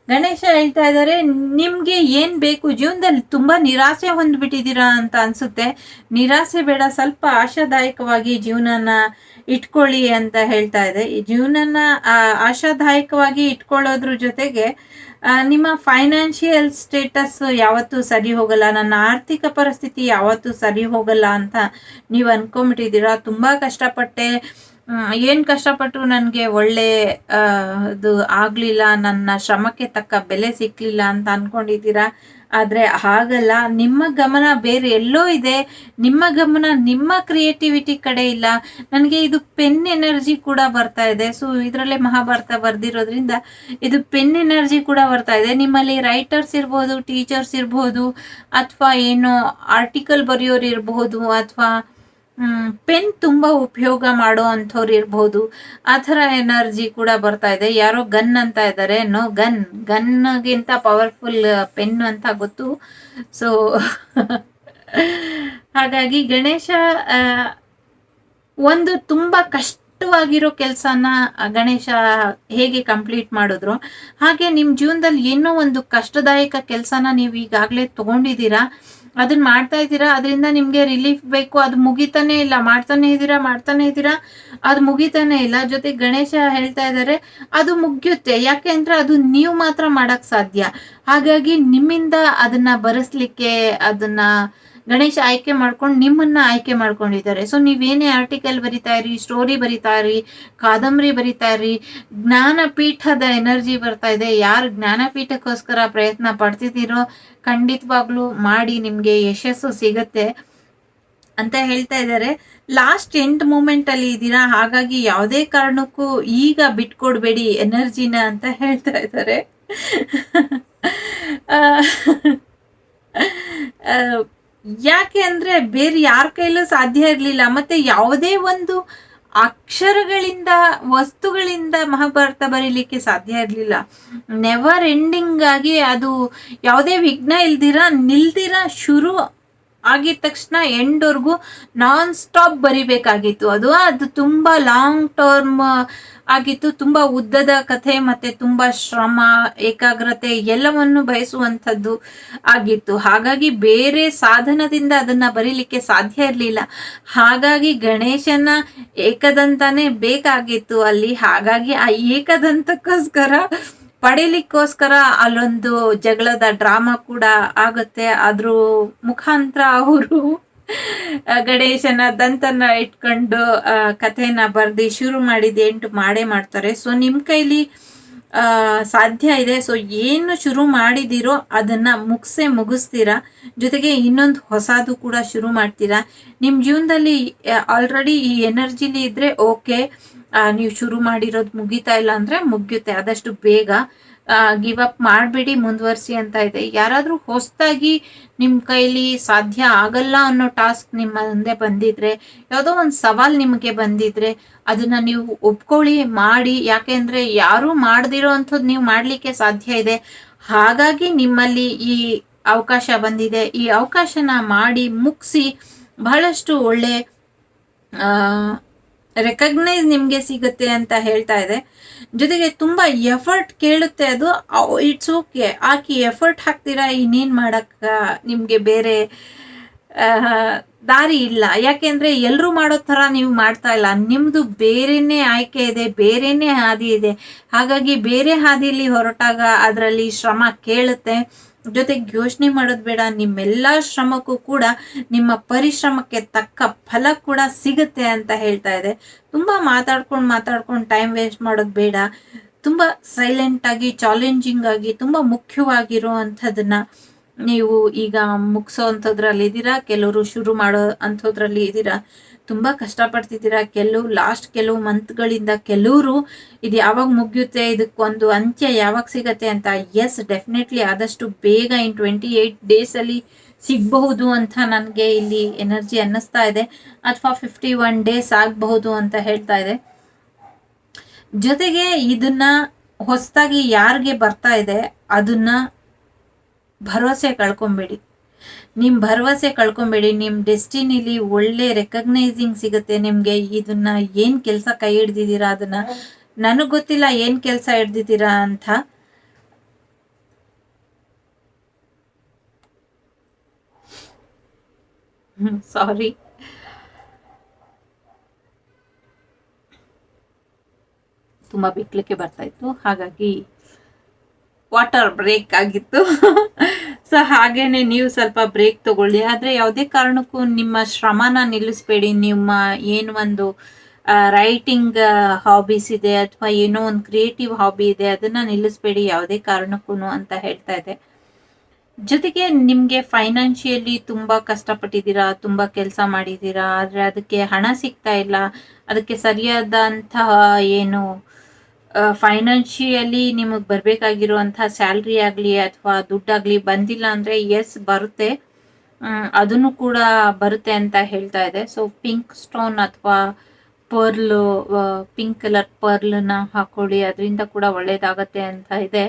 ಗಣೇಶ ಹೇಳ್ತಾ ಇದ್ದಾರೆ ನಿಮ್ಗೆ ಏನ್ ಬೇಕು ಜೀವನದಲ್ಲಿ. ತುಂಬಾ ನಿರಾಸೆ ಹೊಂದ್ಬಿಟ್ಟಿದ್ದೀರಾ ಅಂತ ಅನ್ಸುತ್ತೆ. ನಿರಾಸೆ ಬೇಡ, ಸ್ವಲ್ಪ ಆಶಾದಾಯಕವಾಗಿ ಜೀವನನ ಇಟ್ಕೊಳ್ಳಿ ಅಂತ ಹೇಳ್ತಾ ಇದೆ. ಈ ಜೀವನನ ಆಶಾದಾಯಕವಾಗಿ ಇಟ್ಕೊಳ್ಳೋದ್ರ ಜೊತೆಗೆ ನಿಮ್ಮ ಫೈನಾನ್ಷಿಯಲ್ ಸ್ಟೇಟಸ್ ಯಾವತ್ತೂ ಸರಿ ಹೋಗಲ್ಲ, ನನ್ನ ಆರ್ಥಿಕ ಪರಿಸ್ಥಿತಿ ಯಾವತ್ತೂ ಸರಿ ಹೋಗಲ್ಲ ಅಂತ ನೀವು ಅನ್ಕೊಂಬಿಟ್ಟಿದ್ದೀರಾ. ತುಂಬಾ ಕಷ್ಟಪಟ್ಟೆ, ಏನ್ ಕಷ್ಟಪಟ್ಟರು ನನಗೆ ಒಳ್ಳೆ ಅದು ಆಗ್ಲಿಲ್ಲ, ನನ್ನ ಶ್ರಮಕ್ಕೆ ತಕ್ಕ ಬೆಲೆ ಸಿಕ್ಲಿಲ್ಲ ಅಂತ ಅನ್ಕೊಂಡಿದ್ದೀರಾ. ಆದ್ರೆ ಹಾಗಲ್ಲ, ನಿಮ್ಮ ಗಮನ ಬೇರೆ ಎಲ್ಲೋ ಇದೆ. ನಿಮ್ಮ ಗಮನ ನಿಮ್ಮ ಕ್ರಿಯೇಟಿವಿಟಿ ಕಡೆ ಇಲ್ಲ. ನನಗೆ ಇದು ಪೆನ್ ಎನರ್ಜಿ ಕೂಡ ಬರ್ತಾ ಇದೆ. ಸೊ ಇದರಲ್ಲೇ ಮಹಾಭಾರತ ಬರ್ದಿರೋದ್ರಿಂದ ಇದು ಪೆನ್ ಎನರ್ಜಿ ಕೂಡ ಬರ್ತಾ ಇದೆ. ನಿಮ್ಮಲ್ಲಿ ರೈಟರ್ಸ್ ಇರ್ಬೋದು, ಟೀಚರ್ಸ್ ಇರ್ಬೋದು, ಅಥವಾ ಏನೋ ಆರ್ಟಿಕಲ್ ಬರೆಯೋರು ಇರಬಹುದು, ಅಥವಾ ಪೆನ್ ತುಂಬಾ ಉಪಯೋಗ ಮಾಡೋ ಅಂಥವ್ರು ಇರ್ಬೋದು. ಆ ಥರ ಎನರ್ಜಿ ಕೂಡ ಬರ್ತಾ ಇದೆ. ಯಾರೋ ಗನ್ ಅಂತ ಇದ್ದಾರೆ. ನೋ, ಗನ್ಗಿಂತ ಪವರ್ಫುಲ್ ಪೆನ್ ಅಂತ ಗೊತ್ತು. ಸೊ ಹಾಗಾಗಿ ಗಣೇಶ ಒಂದು ತುಂಬಾ ಕಷ್ಟವಾಗಿರೋ ಕೆಲಸನ ಗಣೇಶ ಹೇಗೆ ಕಂಪ್ಲೀಟ್ ಮಾಡಿದ್ರು, ಹಾಗೆ ನಿಮ್ ಜೀವನದಲ್ಲಿ ಏನೋ ಒಂದು ಕಷ್ಟದಾಯಕ ಕೆಲಸನ ನೀವು ಈಗಾಗಲೇ ತಗೊಂಡಿದ್ದೀರಾ, ಅದನ್ನ ಮಾಡ್ತಾ ಇದ್ದೀರಾ. ಅದರಿಂದ ನಿಮ್ಗೆ ರಿಲೀಫ್ ಬೇಕು, ಅದು ಮುಗಿತಾನೆ ಇಲ್ಲ. ಮಾಡ್ತಾನೆ ಇದ್ದೀರಾ, ಅದು ಮುಗಿತಾನೆ ಇಲ್ಲ. ಜೊತೆ ಗಣೇಶ ಹೇಳ್ತಾ ಇದ್ದಾರೆ ಅದು ಮುಗಿಯುತ್ತೆ. ಯಾಕೆ ಅಂದ್ರೆ ಅದು ನೀವು ಮಾತ್ರ ಮಾಡಕ್ ಸಾಧ್ಯ. ಹಾಗಾಗಿ ನಿಮ್ಮಿಂದ ಅದನ್ನ ಬರೆಸ್ಲಿಕ್ಕೆ ಅದನ್ನ ಗಣೇಶ ಆಯ್ಕೆ ಮಾಡ್ಕೊಂಡು ನಿಮ್ಮನ್ನ ಆಯ್ಕೆ ಮಾಡ್ಕೊಂಡಿದ್ದಾರೆ. ಸೊ ನೀವೇನೇ ಆರ್ಟಿಕಲ್ ಬರಿತಾ ಇರಿ, ಸ್ಟೋರಿ ಬರಿತಾ ಇರಿ, ಕಾದಂಬರಿ ಬರಿತಾ ಇರಿ, ಜ್ಞಾನಪೀಠದ ಎನರ್ಜಿ ಬರ್ತಾ ಇದೆ. ಯಾರು ಜ್ಞಾನಪೀಠಕ್ಕೋಸ್ಕರ ಪ್ರಯತ್ನ ಪಡ್ತಿದ್ದೀರೋ ಖಂಡಿತವಾಗ್ಲೂ ಮಾಡಿ, ನಿಮ್ಗೆ ಯಶಸ್ಸು ಸಿಗತ್ತೆ ಅಂತ ಹೇಳ್ತಾ ಇದ್ದಾರೆ. ಲಾಸ್ಟ್ ಎಂಡ್ ಮೂಮೆಂಟ್ ಅಲ್ಲಿ ಇದ್ದೀರಾ, ಹಾಗಾಗಿ ಯಾವುದೇ ಕಾರಣಕ್ಕೂ ಈಗ ಬಿಟ್ಕೊಡ್ಬೇಡಿ ಎನರ್ಜಿನ ಅಂತ ಹೇಳ್ತಾ ಇದ್ದಾರೆ. ಯಾಕೆ ಅಂದ್ರೆ ಬೇರೆ ಯಾರ ಕೈಲೂ ಸಾಧ್ಯ ಇರ್ಲಿಲ್ಲ. ಮತ್ತೆ ಯಾವುದೇ ಒಂದು ಅಕ್ಷರಗಳಿಂದ, ವಸ್ತುಗಳಿಂದ ಮಹಾಭಾರತ ಬರೀಲಿಕ್ಕೆ ಸಾಧ್ಯ ಇರ್ಲಿಲ್ಲ. ನೆವರ್ ಎಂಡಿಂಗ್ ಆಗಿ ಅದು ಯಾವುದೇ ವಿಘ್ನ ನಿಲ್ದಿರ ಶುರು ಆಗಿದ ತಕ್ಷಣ ಎಂಡ್ವರೆಗೂ ನಾನ್ ಸ್ಟಾಪ್ ಬರಿಬೇಕಾಗಿತ್ತು. ಅದು ತುಂಬಾ ಲಾಂಗ್ ಟರ್ಮ್ ಆಗಿತ್ತು. ತುಂಬಾ ಉದ್ದದ ಕಥೆ, ಮತ್ತೆ ತುಂಬಾ ಶ್ರಮ, ಏಕಾಗ್ರತೆ ಎಲ್ಲವನ್ನು ಬಯಸುವಂಥದ್ದು ಆಗಿತ್ತು. ಹಾಗಾಗಿ ಬೇರೆ ಸಾಧನದಿಂದ ಅದನ್ನ ಬರೀಲಿಕ್ಕೆ ಸಾಧ್ಯ ಇರಲಿಲ್ಲ. ಹಾಗಾಗಿ ಗಣೇಶನ ಏಕದಂತಾನೆ ಬೇಕಾಗಿತ್ತು ಅಲ್ಲಿ. ಹಾಗಾಗಿ ಆ ಏಕದಂತಕ್ಕೋಸ್ಕರ ಪಡೀಲಿಕ್ಕೋಸ್ಕರ ಅಲ್ಲೊಂದು ಜಗಳದ ಡ್ರಾಮಾ ಕೂಡ ಆಗುತ್ತೆ. ಅದ್ರ ಮುಖಾಂತರ ಅವರು ಗಣೇಶನ ದಂತನ ಇಟ್ಕೊಂಡು ಕಥೆನ ಬರ್ದಿ ಶುರು ಮಾಡಿದ ಎಂಟು ಮಾಡೇ ಮಾಡ್ತಾರೆ. ಸೊ ನಿಮ್ ಕೈಲಿ ಸಾಧ್ಯ ಇದೆ. ಸೊ ಏನು ಶುರು ಮಾಡಿದಿರೋ ಅದನ್ನ ಮುಗಿಸ್ತೀರಾ. ಜೊತೆಗೆ ಇನ್ನೊಂದು ಹೊಸದು ಕೂಡ ಶುರು ಮಾಡ್ತೀರಾ. ನಿಮ್ ಜೀವನದಲ್ಲಿ ಆಲ್ರೆಡಿ ಈ ಎನರ್ಜಿಲಿ ಇದ್ರೆ ಓಕೆ, ನೀವು ಶುರು ಮಾಡಿರೋದು ಮುಗಿತಾ ಇಲ್ಲ ಅಂದ್ರೆ ಮುಗಿಯುತ್ತೆ ಆದಷ್ಟು ಬೇಗ. ಗಿವ್ ಅಪ್ ಮಾಡಬೇಡಿ, ಮುಂದುವರಿಸಿ ಅಂತ ಇದೆ. ಯಾರಾದ್ರೂ ಹೊಸದಾಗಿ ನಿಮ್ ಕೈಲಿ ಸಾಧ್ಯ ಆಗಲ್ಲ ಅನ್ನೋ ಟಾಸ್ಕ್ ನಿಮ್ಮ ಮುಂದೆ ಬಂದಿದ್ರೆ, ಯಾವುದೋ ಒಂದು ಸವಾಲ್ ನಿಮಗೆ ಬಂದಿದ್ರೆ ಅದನ್ನ ನೀವು ಒಪ್ಕೊಳ್ಳಿ, ಮಾಡಿ. ಯಾಕೆಂದ್ರೆ ಯಾರು ಮಾಡದಿರೋ ಅಂಥದ್ದು ನೀವು ಮಾಡ್ಲಿಕ್ಕೆ ಸಾಧ್ಯ ಇದೆ. ಹಾಗಾಗಿ ನಿಮ್ಮಲ್ಲಿ ಈ ಅವಕಾಶ ಬಂದಿದೆ. ಈ ಅವಕಾಶನ ಮಾಡಿ ಮುಗಿಸಿ ಬಹಳಷ್ಟು ಒಳ್ಳೆ ರೆಕಗ್ನೈಸ್ ನಿಮಗೆ ಸಿಗುತ್ತೆ ಅಂತ ಹೇಳ್ತಾ ಇದೆ. ಜೊತೆಗೆ ತುಂಬಾ ಎಫರ್ಟ್ ಕೇಳುತ್ತೆ ಅದು. ಇಟ್ಸ್ ಓಕೆ, ಹಾಕಿ ಎಫರ್ಟ್ ಹಾಕ್ತೀರಾ, ಇನ್ನೇನ್ ಮಾಡಕ್ಕ ನಿಮ್ಗೆ ಬೇರೆ ದಾರಿ ಇಲ್ಲ. ಯಾಕೆಂದ್ರೆ ಎಲ್ರು ಮಾಡೋ ತರ ನೀವು ಮಾಡ್ತಾ ಇಲ್ಲ, ನಿಮ್ದು ಬೇರೆನೆ ಆಯ್ಕೆ ಇದೆ, ಬೇರೆನೆ ಹಾದಿ ಇದೆ. ಹಾಗಾಗಿ ಬೇರೆ ಹಾದಿಯಲ್ಲಿ ಹೊರಟಾಗ ಅದರಲ್ಲಿ ಶ್ರಮ ಕೇಳುತ್ತೆ. ಜೊತೆಗೆ ಯೋಚನೆ ಮಾಡೋದು ಬೇಡ, ನಿಮ್ಮೆಲ್ಲಾ ಶ್ರಮಕ್ಕೂ ಕೂಡ ನಿಮ್ಮ ಪರಿಶ್ರಮಕ್ಕೆ ತಕ್ಕ ಫಲ ಕೂಡ ಸಿಗುತ್ತೆ ಅಂತ ಹೇಳ್ತಾ ಇದೆ. ತುಂಬಾ ಮಾತಾಡ್ಕೊಂಡು ಟೈಮ್ ವೇಸ್ಟ್ ಮಾಡೋದು ಬೇಡ. ತುಂಬಾ ಸೈಲೆಂಟ್ ಆಗಿ, ಚಾಲೆಂಜಿಂಗ್ ಆಗಿ, ತುಂಬಾ ಮುಖ್ಯವಾಗಿರುವಂಥದ್ದನ್ನ ನೀವು ಈಗ ಮುಗಿಸೋ ಅಂಥದ್ರಲ್ಲಿ ಇದ್ದೀರಾ. ಕೆಲವರು ಶುರು ಮಾಡೋ ಅಂಥದ್ರಲ್ಲಿ ಇದ್ದೀರಾ. ತುಂಬಾ ಕಷ್ಟಪಡ್ತಿದ್ದೀರಾ. ಕೆಲವು ಮಂತ್ಗಳಿಂದ ಕೆಲವರು ಇದು ಯಾವಾಗ ಮುಗಿಯುತ್ತೆ, ಇದಕ್ಕೊಂದು ಅಂತ್ಯ ಯಾವಾಗ ಸಿಗತ್ತೆ ಅಂತ. ಎಸ್, ಡೆಫಿನೆಟ್ಲಿ ಆದಷ್ಟು ಬೇಗ ಇನ್ 28 days ಅಲ್ಲಿ ಸಿಗಬಹುದು ಅಂತ ನನಗೆ ಇಲ್ಲಿ ಎನರ್ಜಿ ಅನ್ನಿಸ್ತಾ ಇದೆ. ಅಥವಾ 51 days ಆಗಬಹುದು ಅಂತ ಹೇಳ್ತಾ ಇದೆ. ಜೊತೆಗೆ ಇದನ್ನ ಹೊಸದಾಗಿ ಯಾರಿಗೆ ಬರ್ತಾ ಇದೆ ಅದನ್ನ ಭರವಸೆ ಕಳ್ಕೊಂಬೇಡಿ. ನಿಮ್ ಭರವಸೆ ಕಳ್ಕೊಂಬೇಡಿ. ನಿಮ್ ಡೆಸ್ಟಿನಿಲಿ ಒಳ್ಳೆ ರೆಕಗ್ನೈಸಿಂಗ್ ಸಿಗುತ್ತೆ ನಿಮ್ಗೆ. ಇದನ್ನ ಏನ್ ಕೆಲ್ಸ ಕೈ ಹಿಡ್ದಿದ್ದೀರಾ ಅದನ್ನ, ನನಗ್ ಗೊತ್ತಿಲ್ಲ ಏನ್ ಕೆಲ್ಸ ಹಿಡ್ದಿದ್ದೀರಾ ಅಂತ. ಸಾರಿ, ತುಂಬಾ ಬಿಕ್ಲಿಕ್ಕೆ ಬರ್ತಾ ಇತ್ತು, ಹಾಗಾಗಿ ವಾಟರ್ ಬ್ರೇಕ್ ಆಗಿತ್ತು. ಸೊ ಹಾಗೇನೆ ನೀವು ಸ್ವಲ್ಪ ಬ್ರೇಕ್ ತಗೊಳ್ಳಿ. ಆದ್ರೆ ಯಾವುದೇ ಕಾರಣಕ್ಕೂ ನಿಮ್ಮ ಶ್ರಮನ ನಿಲ್ಲಿಸ್ಬೇಡಿ. ನಿಮ್ಮ ಏನು ಒಂದು ರೈಟಿಂಗ್ ಹಾಬೀಸ್ ಇದೆ ಅಥವಾ ಏನೋ ಒಂದು ಕ್ರಿಯೇಟಿವ್ ಹಾಬಿ ಇದೆ, ಅದನ್ನ ನಿಲ್ಲಿಸ್ಬೇಡಿ ಯಾವುದೇ ಕಾರಣಕ್ಕೂ ಅಂತ ಹೇಳ್ತಾ ಇದೆ. ಜೊತೆಗೆ ನಿಮ್ಗೆ ಫೈನಾನ್ಷಿಯಲಿ ತುಂಬಾ ಕಷ್ಟಪಟ್ಟಿದ್ದೀರಾ, ತುಂಬಾ ಕೆಲಸ ಮಾಡಿದ್ದೀರಾ, ಆದ್ರೆ ಅದಕ್ಕೆ ಹಣ ಸಿಗ್ತಾ ಇಲ್ಲ. ಅದಕ್ಕೆ ಸರಿಯಾದಂತಹ ಏನು ಫೈನಾನ್ಷಿಯಲಿ ನಿಮಗೆ ಬರ್ಬೇಕಾಗಿರುವಂತಹ ಸ್ಯಾಲ್ರಿ ಆಗ್ಲಿ ಅಥವಾ ದುಡ್ಡಾಗ್ಲಿ ಬಂದಿಲ್ಲ ಅಂದ್ರೆ ಎಸ್ ಬರುತ್ತೆ, ಅದನ್ನು ಕೂಡ ಬರುತ್ತೆ ಅಂತ ಹೇಳ್ತಾ ಇದೆ. ಸೊ ಪಿಂಕ್ ಸ್ಟೋನ್ ಅಥವಾ ಪರ್ಲ್, ಪಿಂಕ್ ಕಲರ್ ಪರ್ಲ್ನ ಹಾಕೊಳ್ಳಿ, ಅದರಿಂದ ಕೂಡ ಒಳ್ಳೇದಾಗತ್ತೆ ಅಂತ ಇದೆ.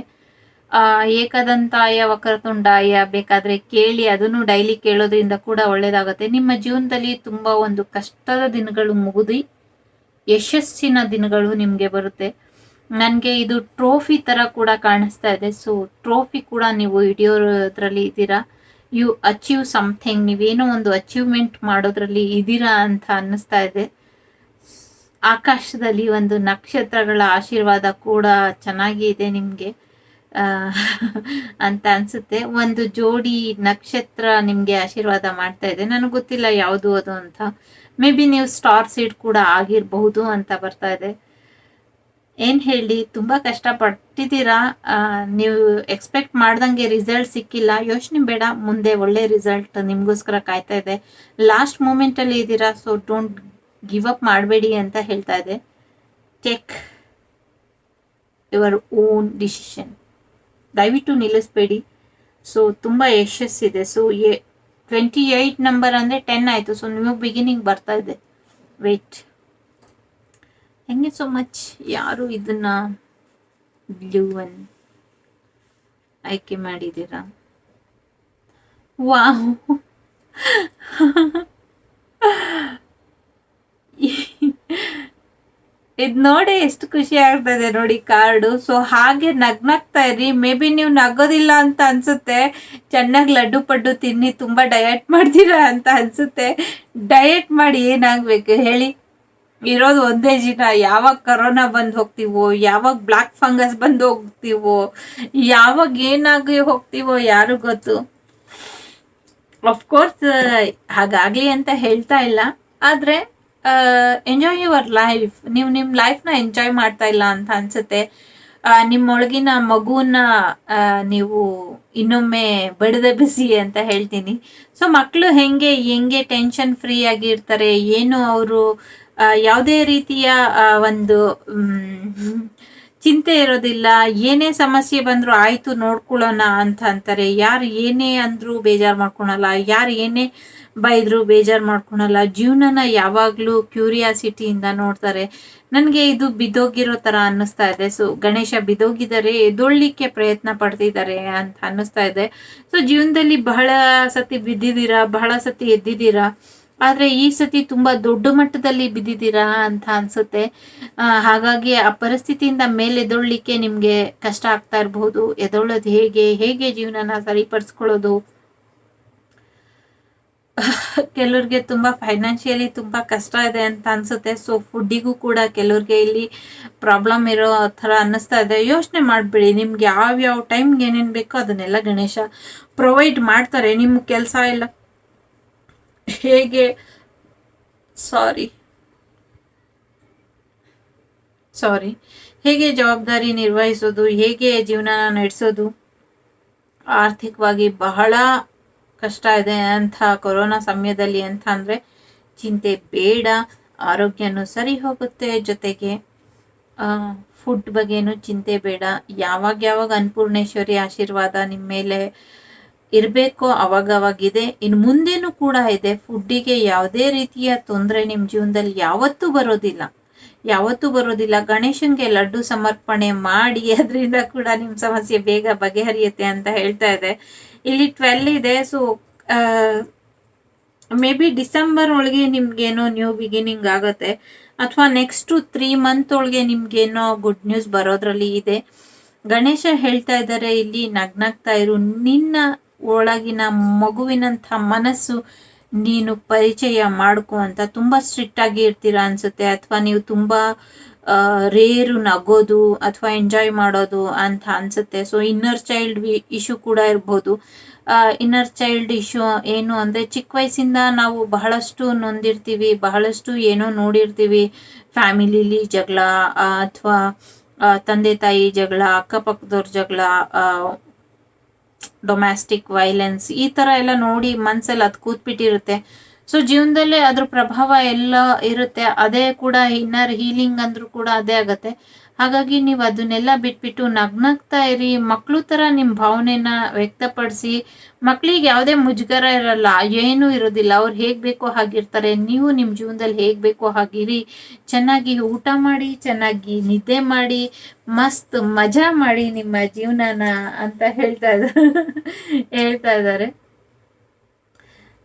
ಏಕದಂತಾಯ ವಕ್ರತುಂಡಾಯ ಬೇಕಾದ್ರೆ ಕೇಳಿ, ಅದನ್ನು ಡೈಲಿ ಕೇಳೋದ್ರಿಂದ ಕೂಡ ಒಳ್ಳೇದಾಗತ್ತೆ. ನಿಮ್ಮ ಜೀವನದಲ್ಲಿ ತುಂಬಾ ಒಂದು ಕಷ್ಟದ ದಿನಗಳು ಮುಗಿದು ಯಶಸ್ಸಿನ ದಿನಗಳು ನಿಮ್ಗೆ ಬರುತ್ತೆ. ನನ್ಗೆ ಇದು ಟ್ರೋಫಿ ತರ ಕೂಡ ಕಾಣಿಸ್ತಾ ಇದೆ. ಸೊ ಟ್ರೋಫಿ ಕೂಡ ನೀವು ಹಿಡಿಯೋದ್ರಲ್ಲಿ ಇದ್ದೀರಾ. ಯು ಅಚೀವ್ ಸಮಥಿಂಗ್, ನೀವೇನೋ ಒಂದು ಅಚೀವ್ಮೆಂಟ್ ಮಾಡೋದ್ರಲ್ಲಿ ಇದ್ದೀರಾ ಅಂತ ಅನ್ನಿಸ್ತಾ ಇದೆ. ಆಕಾಶದಲ್ಲಿ ಒಂದು ನಕ್ಷತ್ರಗಳ ಆಶೀರ್ವಾದ ಕೂಡ ಚೆನ್ನಾಗಿ ಇದೆ ನಿಮ್ಗೆ ಅಂತ ಅನ್ಸುತ್ತೆ. ಒಂದು ಜೋಡಿ ನಕ್ಷತ್ರ ನಿಮ್ಗೆ ಆಶೀರ್ವಾದ ಮಾಡ್ತಾ ಇದೆ. ನನಗೆ ಗೊತ್ತಿಲ್ಲ ಯಾವುದು ಅದು ಅಂತ. ಮೇ ಬಿ ನೀವು ಸ್ಟಾರ್ ಸೀಡ್ ಕೂಡ ಆಗಿರಬಹುದು ಅಂತ ಬರ್ತಾ ಇದೆ. ಏನ್ ಹೇಳಿ, ತುಂಬಾ ಕಷ್ಟಪಟ್ಟಿದ್ದೀರಾ. ನೀವು ಎಕ್ಸ್ಪೆಕ್ಟ್ ಮಾಡ್ದಂಗೆ ರಿಸಲ್ಟ್ ಸಿಕ್ಕಿಲ್ಲ, ಯೋಚನೆ ಬೇಡ, ಮುಂದೆ ಒಳ್ಳೆ ರಿಸಲ್ಟ್ ನಿಮ್ಗೋಸ್ಕರ ಕಾಯ್ತಾ ಇದೆ. ಲಾಸ್ಟ್ ಮೂಮೆಂಟ್ ಅಲ್ಲಿ ಇದ್ದೀರಾ, ಸೊ ಡೋಂಟ್ ಗಿವ್ ಅಪ್ ಮಾಡಬೇಡಿ ಅಂತ ಹೇಳ್ತಾ ಇದೆ. ಟೇಕ್ ಯುವರ್ ಓನ್ ಡಿಸಿಷನ್, ದಯವಿಟ್ಟು ನಿಲ್ಲಿಸ್ಬೇಡಿ. ಸೊ ತುಂಬಾ ಯಶಸ್ಸಿದೆ. ಸೊ 28 ನಂಬರ್ ಅಂದ್ರೆ 10 ಆಯ್ತು. ಸೊ ನ್ಯೂ ಬಿಗಿನಿಂಗ್ ಬರ್ತಾ ಇದೆ. Wait. Thank you so much. ಯಾರು ಇದನ್ನ ಬ್ಲೂ ಒನ್ ಆಯ್ಕೆ ಮಾಡಿದ್ದೀರಾ? ವಾವ್, ಇದ್ ನೋಡಿ ಎಷ್ಟು ಖುಷಿ ಆಗ್ತದೆ ನೋಡಿ ಕಾರ್ಡು. ಸೊ ಹಾಗೆ ನಗ್ನಾಗ್ತಾ ಇರಿ. ಮೇ ಬಿ ನೀವು ನಗೋದಿಲ್ಲ ಅಂತ ಅನ್ಸುತ್ತೆ. ಚೆನ್ನಾಗಿ ಲಡ್ಡು ಪಡ್ಡು ತಿನ್ನಿ, ತುಂಬಾ ಡಯಟ್ ಮಾಡ್ತೀರಾ ಅಂತ ಅನ್ಸುತ್ತೆ. ಡಯಟ್ ಮಾಡಿ ಏನಾಗ್ಬೇಕು ಹೇಳಿ? ಇರೋದು ಒಂದೇ ಜೀವ. ಯಾವಾಗ ಕರೋನಾ ಬಂದ್ ಹೋಗ್ತೀವೋ, ಯಾವಾಗ ಬ್ಲಾಕ್ ಫಂಗಸ್ ಬಂದು ಹೋಗ್ತೀವೋ, ಯಾವಾಗ ಏನಾಗಿ ಹೋಗ್ತೀವೋ ಯಾರು ಗೊತ್ತು. ಅಫ್ಕೋರ್ಸ್ ಹಾಗಾಗ್ಲಿ ಅಂತ ಹೇಳ್ತಾ ಇಲ್ಲ, ಆದ್ರೆ ಎಂಜಾಯ್ ಯುವರ್ ಲೈಫ್. ನೀವು ನಿಮ್ ಲೈಫ್ನ ಎಂಜಾಯ್ ಮಾಡ್ತಾ ಇಲ್ಲ ಅಂತ ಅನ್ಸುತ್ತೆ. ನಿಮ್ಮೊಳಗಿನ ಮಗುನ ನೀವು ಇನ್ನೊಮ್ಮೆ ಬಡಿದೆಬ್ಬಿಸಿ ಅಂತ ಹೇಳ್ತೀನಿ. ಸೊ ಮಕ್ಕಳು ಹೆಂಗೆ ಟೆನ್ಷನ್ ಫ್ರೀ ಆಗಿ ಇರ್ತಾರೆ, ಏನು ಅವರು ಯಾವುದೇ ರೀತಿಯ ಒಂದು ಚಿಂತೆ ಇರೋದಿಲ್ಲ. ಏನೇ ಸಮಸ್ಯೆ ಬಂದ್ರು ಆಯ್ತು ನೋಡ್ಕೊಳ್ಳೋಣ ಅಂತ ಅಂತಾರೆ. ಯಾರು ಏನೇ ಅಂದ್ರು ಬೇಜಾರ್ ಮಾಡ್ಕೊಳಲ್ಲ, ಯಾರು ಏನೇ ಬೈದ್ರು ಬೇಜಾರ್ ಮಾಡ್ಕೊಳಲ್ಲ. ಜೀವನನ ಯಾವಾಗ್ಲೂ ಕ್ಯೂರಿಯಾಸಿಟಿಯಿಂದ ನೋಡ್ತಾರೆ. ನನಗೆ ಇದು ಬಿದ್ದೋಗಿರೋ ತರ ಅನ್ನಿಸ್ತಾ ಇದೆ. ಸೊ ಗಣೇಶ ಬಿದ್ದೋಗಿದ್ದಾರೆ, ಎದ್ದೊಳ್ಲಿಕ್ಕೆ ಪ್ರಯತ್ನ ಪಡ್ತಿದ್ದಾರೆ ಅಂತ ಅನ್ನಿಸ್ತಾ ಇದೆ. ಸೊ ಜೀವನದಲ್ಲಿ ಬಹಳ ಸತಿ ಬಿದ್ದಿದ್ದೀರಾ, ಬಹಳ ಸತಿ ಎದ್ದಿದ್ದೀರಾ, ಆದ್ರೆ ಈ ಸತಿ ತುಂಬಾ ದೊಡ್ಡ ಮಟ್ಟದಲ್ಲಿ ಬಿದ್ದಿದ್ದೀರಾ ಅಂತ ಅನ್ಸುತ್ತೆ. ಹಾಗಾಗಿ ಆ ಪರಿಸ್ಥಿತಿಯಿಂದ ಮೇಲೆ ಎದ್ದೊಳ್ಲಿಕ್ಕೆ ನಿಮ್ಗೆ ಕಷ್ಟ ಆಗ್ತಾ ಇರಬಹುದು. ಎದ್ದೊಳ್ಳೋದು ಹೇಗೆ, ಹೇಗೆ ಜೀವನನ ಸರಿಪಡಿಸ್ಕೊಳ್ಳೋದು, ಕೆಲವ್ರಿಗೆ ತುಂಬಾ ಫೈನಾನ್ಷಿಯಲಿ ತುಂಬಾ ಕಷ್ಟ ಇದೆ ಅಂತ ಅನ್ಸುತ್ತೆ. ಸೊ ಫುಡ್ಡಿಗೂ ಕೂಡ ಕೆಲವ್ರಿಗೆ ಇಲ್ಲಿ ಪ್ರಾಬ್ಲಮ್ ಇರೋ ತರ ಅನ್ನಿಸ್ತಾ ಇದೆ. ಯೋಚನೆ ಮಾಡ್ಬೇಡಿ, ನಿಮ್ಗೆ ಯಾವ ಟೈಮ್ಗೆ ಏನೇನ್ ಬೇಕೋ ಅದನ್ನೆಲ್ಲ ಗಣೇಶ ಪ್ರೊವೈಡ್ ಮಾಡ್ತಾರೆ. ನಿಮ್ ಕೆಲಸ ಎಲ್ಲ ಹೇಗೆ ಸಾರಿ ಹೇಗೆ ಜವಾಬ್ದಾರಿ ನಿರ್ವಹಿಸೋದು, ಹೇಗೆ ಜೀವನ ನಡೆಸೋದು, ಆರ್ಥಿಕವಾಗಿ ಬಹಳ ಕಷ್ಟ ಇದೆ ಅಂತ ಕೊರೋನಾ ಸಮಯದಲ್ಲಿ ಅಂತ ಅಂದ್ರೆ ಚಿಂತೆ ಬೇಡ. ಆರೋಗ್ಯನೂ ಸರಿ ಹೋಗುತ್ತೆ, ಜೊತೆಗೆ ಫುಡ್ ಬಗ್ಗೆನೂ ಚಿಂತೆ ಬೇಡ. ಯಾವಾಗ ಅನ್ನಪೂರ್ಣೇಶ್ವರಿ ಆಶೀರ್ವಾದ ನಿಮ್ಮ ಮೇಲೆ ಇರಬೇಕೋ ಅವಾಗವಾಗಿದೆ, ಇನ್ನು ಮುಂದೇನು ಕೂಡ ಇದೆ. ಫುಡ್ಡಿಗೆ ಯಾವುದೇ ರೀತಿಯ ತೊಂದರೆ ನಿಮ್ಮ ಜೀವನದಲ್ಲಿ ಯಾವತ್ತೂ ಬರೋದಿಲ್ಲ. ಗಣೇಶನ್ಗೆ ಲಡ್ಡು ಸಮರ್ಪಣೆ ಮಾಡಿ, ಅದರಿಂದ ಕೂಡ ನಿಮ್ಮ ಸಮಸ್ಯೆ ಬೇಗ ಬಗೆಹರಿಯುತ್ತೆ ಅಂತ ಹೇಳ್ತಾ ಇದೆ. ಇಲ್ಲಿ 12 ಇದೆ. ಸೊ ಮೇ ಬಿ ಡಿಸೆಂಬರ್ ಒಳಗೆ ನಿಮ್ಗೇನೋ ನ್ಯೂ ಬಿಗಿನಿಂಗ್ ಆಗತ್ತೆ, ಅಥವಾ ನೆಕ್ಸ್ಟ್ 3 ಮಂತ್ ಒಳಗೆ ನಿಮ್ಗೇನೋ ಗುಡ್ ನ್ಯೂಸ್ ಬರೋದ್ರಲ್ಲಿ ಇದೆ. ಗಣೇಶ ಹೇಳ್ತಾ ಇದ್ದಾರೆ ಇಲ್ಲಿ, ನಗ್ನಾಗ್ತಾ ಇರು, ನಿನ್ನ ಒಳಗಿನ ಮಗುವಿನಂಥ ಮನಸ್ಸು ನೀನು ಪರಿಚಯ ಮಾಡ್ಕೊ ಅಂತ. ತುಂಬಾ ಸ್ಟ್ರಿಕ್ಟ್ ಆಗಿ ಇರ್ತೀರಾ ಅನ್ಸುತ್ತೆ, ಅಥವಾ ನೀವು ತುಂಬಾ ರೇರು ನಗೋದು ಅಥವಾ ಎಂಜಾಯ್ ಮಾಡೋದು ಅಂತ ಅನ್ಸುತ್ತೆ. ಸೊ ಇನ್ನರ್ ಚೈಲ್ಡ್ ಇಶ್ಯೂ ಕೂಡ ಇರ್ಬೋದು. ಇನ್ನರ್ ಚೈಲ್ಡ್ ಇಶ್ಯೂ ಏನು ಅಂದ್ರೆ, ಚಿಕ್ಕ ವಯಸ್ಸಿಂದ ನಾವು ಬಹಳಷ್ಟು ನೊಂದಿರ್ತೀವಿ, ಬಹಳಷ್ಟು ಏನೋ ನೋಡಿರ್ತೀವಿ. ಫ್ಯಾಮಿಲಿಲಿ ಜಗಳ, ಅಥವಾ ತಂದೆ ತಾಯಿ ಜಗಳ, ಅಕ್ಕಪಕ್ಕದವ್ರ ಜಗಳ, ಡೊಮ್ಯಾಸ್ಟಿಕ್ ವೈಲೆನ್ಸ್, ಈ ತರ ಎಲ್ಲ ನೋಡಿ ಮನ್ಸಲ್ಲಿ ಅದು ಕೂತ್ಬಿಟ್ಟಿರುತ್ತೆ. ಸೊ ಜೀವನದಲ್ಲೇ ಅದ್ರ ಪ್ರಭಾವ ಎಲ್ಲ ಇರುತ್ತೆ. ಅದೇ ಕೂಡ ಇನ್ನರ್ ಹೀಲಿಂಗ್ ಅಂದ್ರೂ ಕೂಡ ಅದೇ ಆಗತ್ತೆ. ಹಾಗಾಗಿ ನೀವು ಅದನ್ನೆಲ್ಲ ಬಿಟ್ಬಿಟ್ಟು ನಗ್ನಗ್ತಾ ಇರಿ. ಮಕ್ಳು ತರ ನಿಮ್ ಭಾವನೆನ ವ್ಯಕ್ತಪಡಿಸಿ. ಮಕ್ಳಿಗೆ ಯಾವುದೇ ಮುಜುಗರ ಇರಲ್ಲ, ಏನೂ ಇರೋದಿಲ್ಲ. ಅವ್ರು ಹೇಗ್ ಬೇಕೋ ಹಾಗಿರ್ತಾರೆ. ನೀವು ನಿಮ್ ಜೀವನದಲ್ಲಿ ಹೇಗ್ ಬೇಕೋ ಹಾಗಿರಿ. ಚೆನ್ನಾಗಿ ಊಟ ಮಾಡಿ, ಚೆನ್ನಾಗಿ ನಿದ್ದೆ ಮಾಡಿ, ಮಸ್ತ್ ಮಜಾ ಮಾಡಿ ನಿಮ್ಮ ಜೀವನನ ಅಂತ ಹೇಳ್ತಾ ಇದ್ದಾರೆ.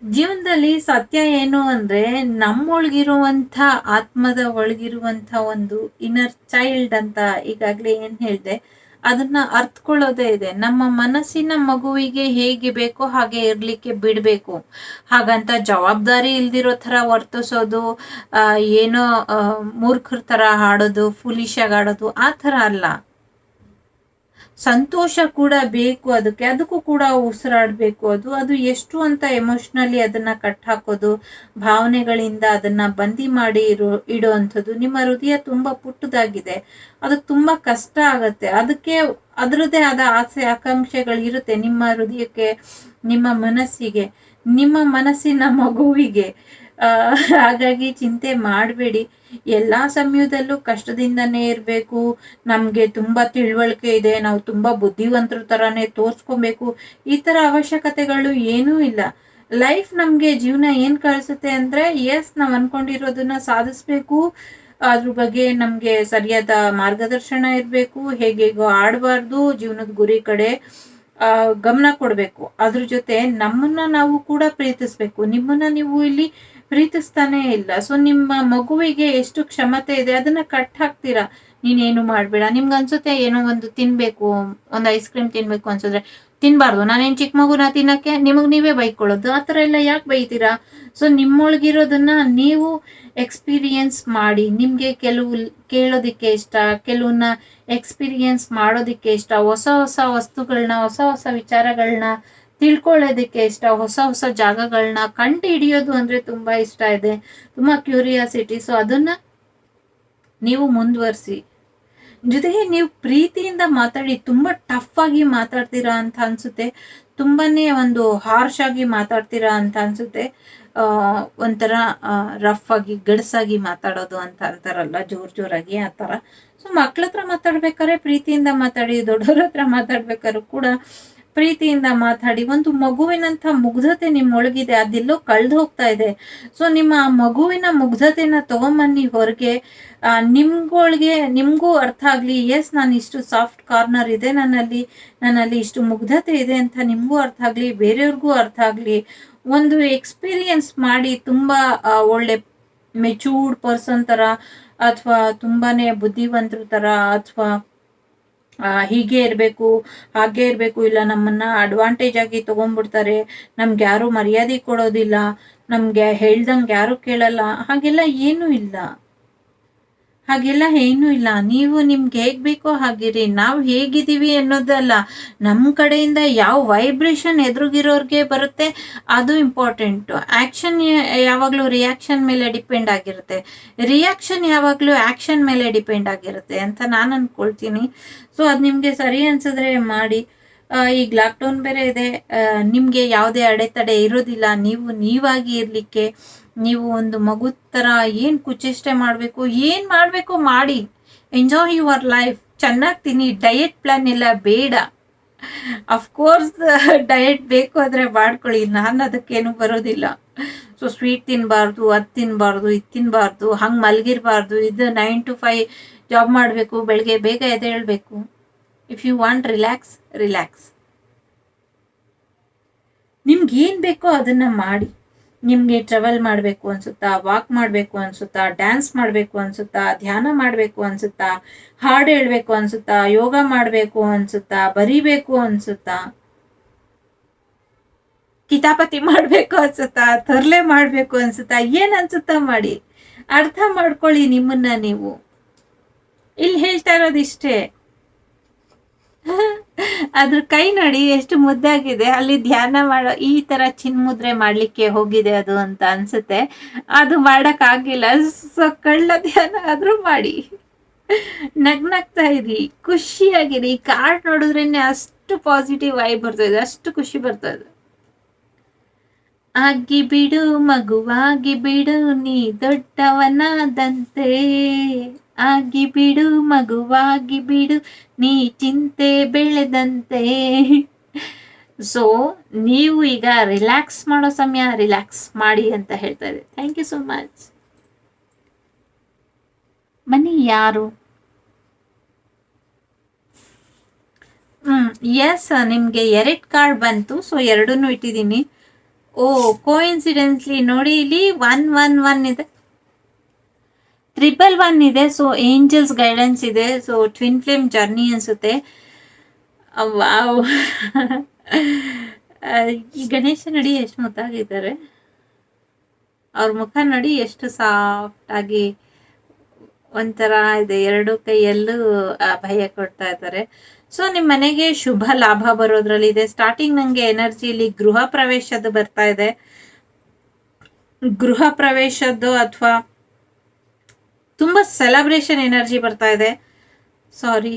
ಜೀವನದಲ್ಲಿ ಸತ್ಯ ಏನು ಅಂದ್ರೆ, ನಮ್ಮೊಳಗಿರುವಂತ ಆತ್ಮದ ಒಳಗಿರುವಂತ ಒಂದು ಇನ್ನರ್ ಚೈಲ್ಡ್ ಅಂತ ಈಗಾಗ್ಲೇ ಏನ್ ಹೇಳ್ದೆ, ಅದನ್ನ ಅರ್ಥಕೊಳ್ಳೋದೇ ಇದೆ. ನಮ್ಮ ಮನಸ್ಸಿನ ಮಗುವಿಗೆ ಹೇಗೆ ಬೇಕೋ ಹಾಗೆ ಇರ್ಲಿಕ್ಕೆ ಬಿಡ್ಬೇಕು. ಹಾಗಂತ ಜವಾಬ್ದಾರಿ ಇಲ್ದಿರೋ ತರ ವರ್ತಿಸೋದು, ಏನೋ ಮೂರ್ಖರ ತರ ಆಡೋದು, ಫುಲಿಶ್ ಆಗಿ ಆಡೋದು, ಆ ತರ ಅಲ್ಲ. ಸಂತೋಷ ಕೂಡ ಬೇಕು, ಅದಕ್ಕೂ ಕೂಡ ಉಸಿರಾಡ್ಬೇಕು. ಅದು ಎಷ್ಟು ಅಂತ ಎಮೋಷನಲಿ ಅದನ್ನ ಕಟ್ ಹಾಕೋದು, ಭಾವನೆಗಳಿಂದ ಅದನ್ನ ಬಂದಿ ಮಾಡಿ ಇಡುವಂಥದ್ದು. ನಿಮ್ಮ ಹೃದಯ ತುಂಬಾ ಪುಟ್ಟದಾಗಿದೆ, ಅದಕ್ಕೆ ತುಂಬಾ ಕಷ್ಟ ಆಗತ್ತೆ. ಅದಕ್ಕೆ ಅದರದ್ದೇ ಆದ ಆಸೆ ಆಕಾಂಕ್ಷೆಗಳು ಇರುತ್ತೆ ನಿಮ್ಮ ಹೃದಯಕ್ಕೆ, ನಿಮ್ಮ ಮನಸ್ಸಿಗೆ, ನಿಮ್ಮ ಮನಸ್ಸಿನ ಮಗುವಿಗೆ. ಹಾಗಾಗಿ ಚಿಂತೆ ಮಾಡಬೇಡಿ. ಎಲ್ಲಾ ಸಮಯದಲ್ಲೂ ಕಷ್ಟದಿಂದನೇ ಇರ್ಬೇಕು. ನಮ್ಗೆ ತುಂಬಾ ತಿಳುವಳಿಕೆ ಇದೆ, ನಾವು ತುಂಬಾ ಬುದ್ಧಿವಂತರ ತರಾನೇ ತೋರ್ಸ್ಕೊಬೇಕು, ಈ ತರ ಅವಶ್ಯಕತೆಗಳು ಏನೂ ಇಲ್ಲ. ಲೈಫ್ ನಮ್ಗೆ ಜೀವನ ಏನ್ ಕಳಿಸುತ್ತೆ ಅಂದ್ರೆ, ಎಸ್ ನಾವ್ ಅನ್ಕೊಂಡಿರೋದನ್ನ ಸಾಧಿಸ್ಬೇಕು, ಅದ್ರ ಬಗ್ಗೆ ನಮ್ಗೆ ಸರಿಯಾದ ಮಾರ್ಗದರ್ಶನ ಇರ್ಬೇಕು. ಹೇಗೇಗೋ ಆಡಬಾರ್ದು, ಜೀವನದ ಗುರಿ ಕಡೆ ಗಮನ ಕೊಡ್ಬೇಕು. ಅದ್ರ ಜೊತೆ ನಮ್ಮನ್ನ ನಾವು ಕೂಡ ಪ್ರೀತಿಸ್ಬೇಕು. ನಿಮ್ಮನ್ನ ನೀವು ಇಲ್ಲಿ ಪ್ರೀತಿಸ್ತಾನೆ ಇಲ್ಲ. ಸೊ ನಿಮ್ಮ ಮಗುವಿಗೆ ಎಷ್ಟು ಕ್ಷಮತೆ ಇದೆ ಅದನ್ನ ಕಟ್ ಹಾಕ್ತೀರಾ. ನೀನೇನು ಮಾಡ್ಬೇಡ, ನಿಮ್ಗೆ ಅನ್ಸುತ್ತೆ ಏನೋ ಒಂದು ತಿನ್ಬೇಕು, ಒಂದು ಐಸ್ ಕ್ರೀಮ್ ತಿನ್ಬೇಕು ಅನ್ಸಿದ್ರೆ ತಿನ್ಬಾರ್ದು, ನಾನೇನ್ ಚಿಕ್ಕ ಮಗುನ ತಿನ್ನಕ್ಕೆ, ನಿಮಗ್ ನೀವೇ ಬೈಕೊಳ್ಳೋದು, ಆ ತರ ಎಲ್ಲ ಯಾಕೆ ಬೈತೀರಾ? ಸೊ ನಿಮ್ಮೊಳಗಿರೋದನ್ನ ನೀವು ಎಕ್ಸ್ಪೀರಿಯನ್ಸ್ ಮಾಡಿ. ನಿಮ್ಗೆ ಕೆಲವು ಕೇಳೋದಿಕ್ಕೆ ಇಷ್ಟ, ಕೆಲವನ್ನ ಎಕ್ಸ್ಪೀರಿಯನ್ಸ್ ಮಾಡೋದಿಕ್ಕೆ ಇಷ್ಟ, ಹೊಸ ಹೊಸ ವಸ್ತುಗಳನ್ನ, ಹೊಸ ಹೊಸ ವಿಚಾರಗಳನ್ನ ತಿಳ್ಕೊಳ್ಳೋದಿಕ್ಕೆ ಇಷ್ಟ, ಹೊಸ ಹೊಸ ಜಾಗಗಳನ್ನ ಕಂಡು ಹಿಡಿಯೋದು ಅಂದ್ರೆ ತುಂಬಾ ಇಷ್ಟ ಇದೆ, ತುಂಬಾ ಕ್ಯೂರಿಯಾಸಿಟಿ. ಸೊ ಅದನ್ನ ನೀವು ಮುಂದುವರಿಸಿ. ಜೊತೆಗೆ ನೀವು ಪ್ರೀತಿಯಿಂದ ಮಾತಾಡಿ. ತುಂಬಾ ಟಫ್ ಆಗಿ ಮಾತಾಡ್ತೀರಾ ಅಂತ ಅನ್ಸುತ್ತೆ, ತುಂಬಾನೇ ಒಂದು ಹಾರ್ಶ್ ಆಗಿ ಮಾತಾಡ್ತೀರಾ ಅಂತ ಅನ್ಸುತ್ತೆ. ಒಂಥರ ರಫ್ ಆಗಿ ಗಡಸಾಗಿ ಮಾತಾಡೋದು ಅಂತ ಅಂತಾರಲ್ಲ, ಜೋರಾಗಿ ಆ ತರ. ಸೊ ಮಕ್ಳ ಹತ್ರ ಮಾತಾಡ್ಬೇಕಾದ್ರೆ ಪ್ರೀತಿಯಿಂದ ಮಾತಾಡಿ, ದೊಡ್ಡವ್ರ ಹತ್ರ ಮಾತಾಡ್ಬೇಕಾದ್ರು ಕೂಡ ಪ್ರೀತಿಯಿಂದ ಮಾತಾಡಿ. ಒಂದು ಮಗುವಿನಂಥ ಮುಗ್ಧತೆ ನಿಮ್ಮೊಳಗಿದೆ, ಅದೆಲ್ಲೋ ಕಳ್ದು ಹೋಗ್ತಾ ಇದೆ. ಸೊ ನಿಮ್ಮ ಆ ಮಗುವಿನ ಮುಗ್ಧತೆನ ತಗೊಂಬನ್ನಿ ಹೊರಗೆ. ನಿಮ್ಗೂ ಅರ್ಥ ಆಗ್ಲಿ, ಎಸ್ ನಾನು ಇಷ್ಟು ಸಾಫ್ಟ್ ಕಾರ್ನರ್ ಇದೆ ನನ್ನಲ್ಲಿ ಇಷ್ಟು ಮುಗ್ಧತೆ ಇದೆ ಅಂತ ನಿಮ್ಗೂ ಅರ್ಥ ಆಗ್ಲಿ, ಬೇರೆಯವ್ರಿಗೂ ಅರ್ಥ ಆಗ್ಲಿ. ಒಂದು ಎಕ್ಸ್ಪೀರಿಯನ್ಸ್ ಮಾಡಿ, ತುಂಬಾ ಒಳ್ಳೆ ಮೆಚೂರ್ಡ್ ಪರ್ಸನ್ ತರ, ಅಥವಾ ತುಂಬಾನೇ ಬುದ್ಧಿವಂತರ ತರ, ಅಥವಾ ಹೀಗೆ ಇರಬೇಕು ಹಾಗೆ ಇರಬೇಕು, ಇಲ್ಲ ನಮ್ಮನ್ನ ಅಡ್ವಾಂಟೇಜ್ ಆಗಿ ತಗೊಂಡ್ಬಿಡ್ತಾರೆ, ನಮ್ಗೆ ಯಾರು ಮರ್ಯಾದೆ ಕೊಡೋದಿಲ್ಲ, ನಮ್ಗೆ ಹೇಳ್ದಂಗೆ ಯಾರು ಕೇಳಲ್ಲ, ಹಾಗೆಲ್ಲ ಏನೂ ಇಲ್ಲ. ನೀವು ನಿಮ್ಗೆ ಹೇಗ್ ಬೇಕೋ ಹಾಗಿರಿ. ನಾವು ಹೇಗಿದ್ದೀವಿ ಅನ್ನೋದಲ್ಲ, ನಮ್ಮ ಕಡೆಯಿಂದ ಯಾವ ವೈಬ್ರೇಷನ್ ಎದುರುಗಿರೋರ್ಗೆ ಬರುತ್ತೆ ಅದು ಇಂಪಾರ್ಟೆಂಟ್. ಆಕ್ಷನ್ ಯಾವಾಗ್ಲೂ ರಿಯಾಕ್ಷನ್ ಮೇಲೆ ಡಿಪೆಂಡ್ ಆಗಿರುತ್ತೆ, ರಿಯಾಕ್ಷನ್ ಯಾವಾಗ್ಲೂ ಆಕ್ಷನ್ ಮೇಲೆ ಡಿಪೆಂಡ್ ಆಗಿರುತ್ತೆ ಅಂತ ನಾನು ಅನ್ಕೊಳ್ತೀನಿ. ಸೊ ಅದು ನಿಮ್ಗೆ ಸರಿ ಅನ್ಸಿದ್ರೆ ಮಾಡಿ. ಈಗ ಲಾಕ್ಡೌನ್ ಬೇರೆ ಇದೆ, ನಿಮ್ಗೆ ಯಾವುದೇ ಅಡೆತಡೆ ಇರೋದಿಲ್ಲ. ನೀವಾಗಿ ಇರ್ಲಿಕ್ಕೆ, ನೀವು ಒಂದು ಮಗು ತರ ಏನ್ ಕುಚೇಷ್ಟೆ ಮಾಡ್ಬೇಕು ಮಾಡಿ. Enjoy your life. ಚೆನ್ನಾಗಿ ತಿನ್ನಿ. ಡಯಟ್ ಪ್ಲಾನ್ ಎಲ್ಲ ಬೇಡ. ಅಫ್ಕೋರ್ಸ್ ಡಯಟ್ ಬೇಕು ಆದ್ರೆ ಮಾಡ್ಕೊಳ್ಳಿ, ನಾನು ಅದಕ್ಕೇನು ಬರೋದಿಲ್ಲ. ಸೊ ಸ್ವೀಟ್ ತಿನ್ಬಾರ್ದು, ಅದು ತಿನ್ಬಾರ್ದು, ಇದು ತಿನ್ಬಾರ್ದು, ಹಂಗೆ ಮಲಗಿರ್ಬಾರ್ದು, ಇದು 9 to 5 ಜಾಬ್ ಮಾಡಬೇಕು, ಬೆಳಗ್ಗೆ ಬೇಗ ಎದ್ದೇಳ್ಬೇಕು. If you want relax. ನಿಮ್ಗೆ ಏನ್ ಬೇಕೋ ಅದನ್ನ ಮಾಡಿ. ನಿಮ್ಗೆ ಟ್ರಾವೆಲ್ ಮಾಡಬೇಕು ಅನ್ಸುತ್ತಾ, ವಾಕ್ ಮಾಡಬೇಕು ಅನ್ಸುತ್ತಾ, ಡ್ಯಾನ್ಸ್ ಮಾಡಬೇಕು ಅನ್ಸುತ್ತಾ, ಧ್ಯಾನ ಮಾಡಬೇಕು ಅನ್ಸುತ್ತಾ, ಹಾಡು ಹೇಳ್ಬೇಕು ಅನ್ಸುತ್ತಾ, ಯೋಗ ಮಾಡಬೇಕು ಅನ್ಸುತ್ತಾ, ಬರಿಬೇಕು ಅನ್ಸುತ್ತಾ, ಕಿತಾಪತಿ ಮಾಡ್ಬೇಕು ಅನ್ಸುತ್ತಾ, ತರ್ಲೆ ಮಾಡ್ಬೇಕು ಅನ್ಸುತ್ತಾ, ಏನ್ ಅನ್ಸುತ್ತಾ ಮಾಡಿ. ಅರ್ಥ ಮಾಡ್ಕೊಳ್ಳಿ ನಿಮ್ಮನ್ನ ನೀವು. ಇಲ್ಲಿ ಹೇಳ್ತಾ ಇರೋದಿಷ್ಟೇ. ಅದ್ರ ಕೈ ನೋಡಿ ಎಷ್ಟು ಮುದ್ದಾಗಿದೆ. ಅಲ್ಲಿ ಧ್ಯಾನ ಮಾಡೋ ಈ ತರ ಚಿನ್ಮುದ್ರೆ ಮಾಡ್ಲಿಕ್ಕೆ ಹೋಗಿದೆ ಅದು ಅಂತ ಅನ್ಸುತ್ತೆ. ಅದು ಮಾಡಕ್ ಆಗಿಲ್ಲ. ಸೊ ಕಳ್ಳ ಧ್ಯಾನ ಆದ್ರೂ ಮಾಡಿ. ನಗ್ನಗ್ತಾ ಇರಿ, ಖುಷಿಯಾಗಿರಿ. ಕಾರ್ಡ್ ನೋಡಿದ್ರೇನೆ ಅಷ್ಟು ಪಾಸಿಟಿವ್ ವೈಬ್ ಬರ್ತದೆ, ಅಷ್ಟು ಖುಷಿ ಬರ್ತದೆ. ಆಗಿ ಬಿಡು ಮಗುವಾಗಿ ಬಿಡು ನೀ ದೊಡ್ಡವನಾದಂತೆ, ಆಗಿ ಬಿಡು ಮಗುವಾಗಿ ಬಿಡು ನೀ ಚಿಂತೆ ಬೆಳೆದಂತೆ. ಸೊ ನೀವು ಈಗ ರಿಲ್ಯಾಕ್ಸ್ ಮಾಡೋ ಸಮಯ, ರಿಲ್ಯಾಕ್ಸ್ ಮಾಡಿ ಅಂತ ಹೇಳ್ತಾ ಇದೆ. Thank you so much. ಬನ್ನಿ ಯಾರು ಎಸ್, ನಿಮ್ಗೆ 2 ಕಾರ್ಡ್ ಬಂತು. ಸೊ 2 ಇಟ್ಟಿದ್ದೀನಿ. ಓ ಕೋಇನ್ಸಿಡೆನ್ಸ್ಲಿ ನೋಡಿ, ಇಲ್ಲಿ 111 ಇದೆ, 111 ಇದೆ. ಸೊ ಏಂಜಲ್ಸ್ ಗೈಡೆನ್ಸ್ ಇದೆ. ಸೊ ಟ್ವಿನ್ ಫ್ಲೇಮ್ ಜರ್ನಿ ಅನ್ಸುತ್ತೆ. ವಾವ್. ಈ ಗಣೇಶ ನೋಡಿ ಎಷ್ಟು ಮುದ್ದಾಗಿದ್ದಾರೆ. ಅವ್ರ ಮುಖ ನೋಡಿ ಎಷ್ಟು ಸಾಫ್ಟ್ ಆಗಿ ಒಂಥರ ಇದೆ. 2 ಕೈಯಲ್ಲೂ ಭಯ ಕೊಡ್ತಾ ಇದ್ದಾರೆ. ಸೊ ನಿಮ್ ಮನೆಗೆ ಶುಭ ಲಾಭ ಬರೋದ್ರಲ್ಲಿ ಇದೆ. ಸ್ಟಾರ್ಟಿಂಗ್ ನಂಗೆ ಎನರ್ಜಿಲಿ ಗೃಹ ಪ್ರವೇಶದ್ದು ಬರ್ತಾ ಇದೆ. ಗೃಹ ಪ್ರವೇಶದ್ದು ಅಥವಾ ತುಂಬಾ ಸೆಲೆಬ್ರೇಷನ್ ಎನರ್ಜಿ ಬರ್ತಾ ಇದೆ. ಸಾರಿ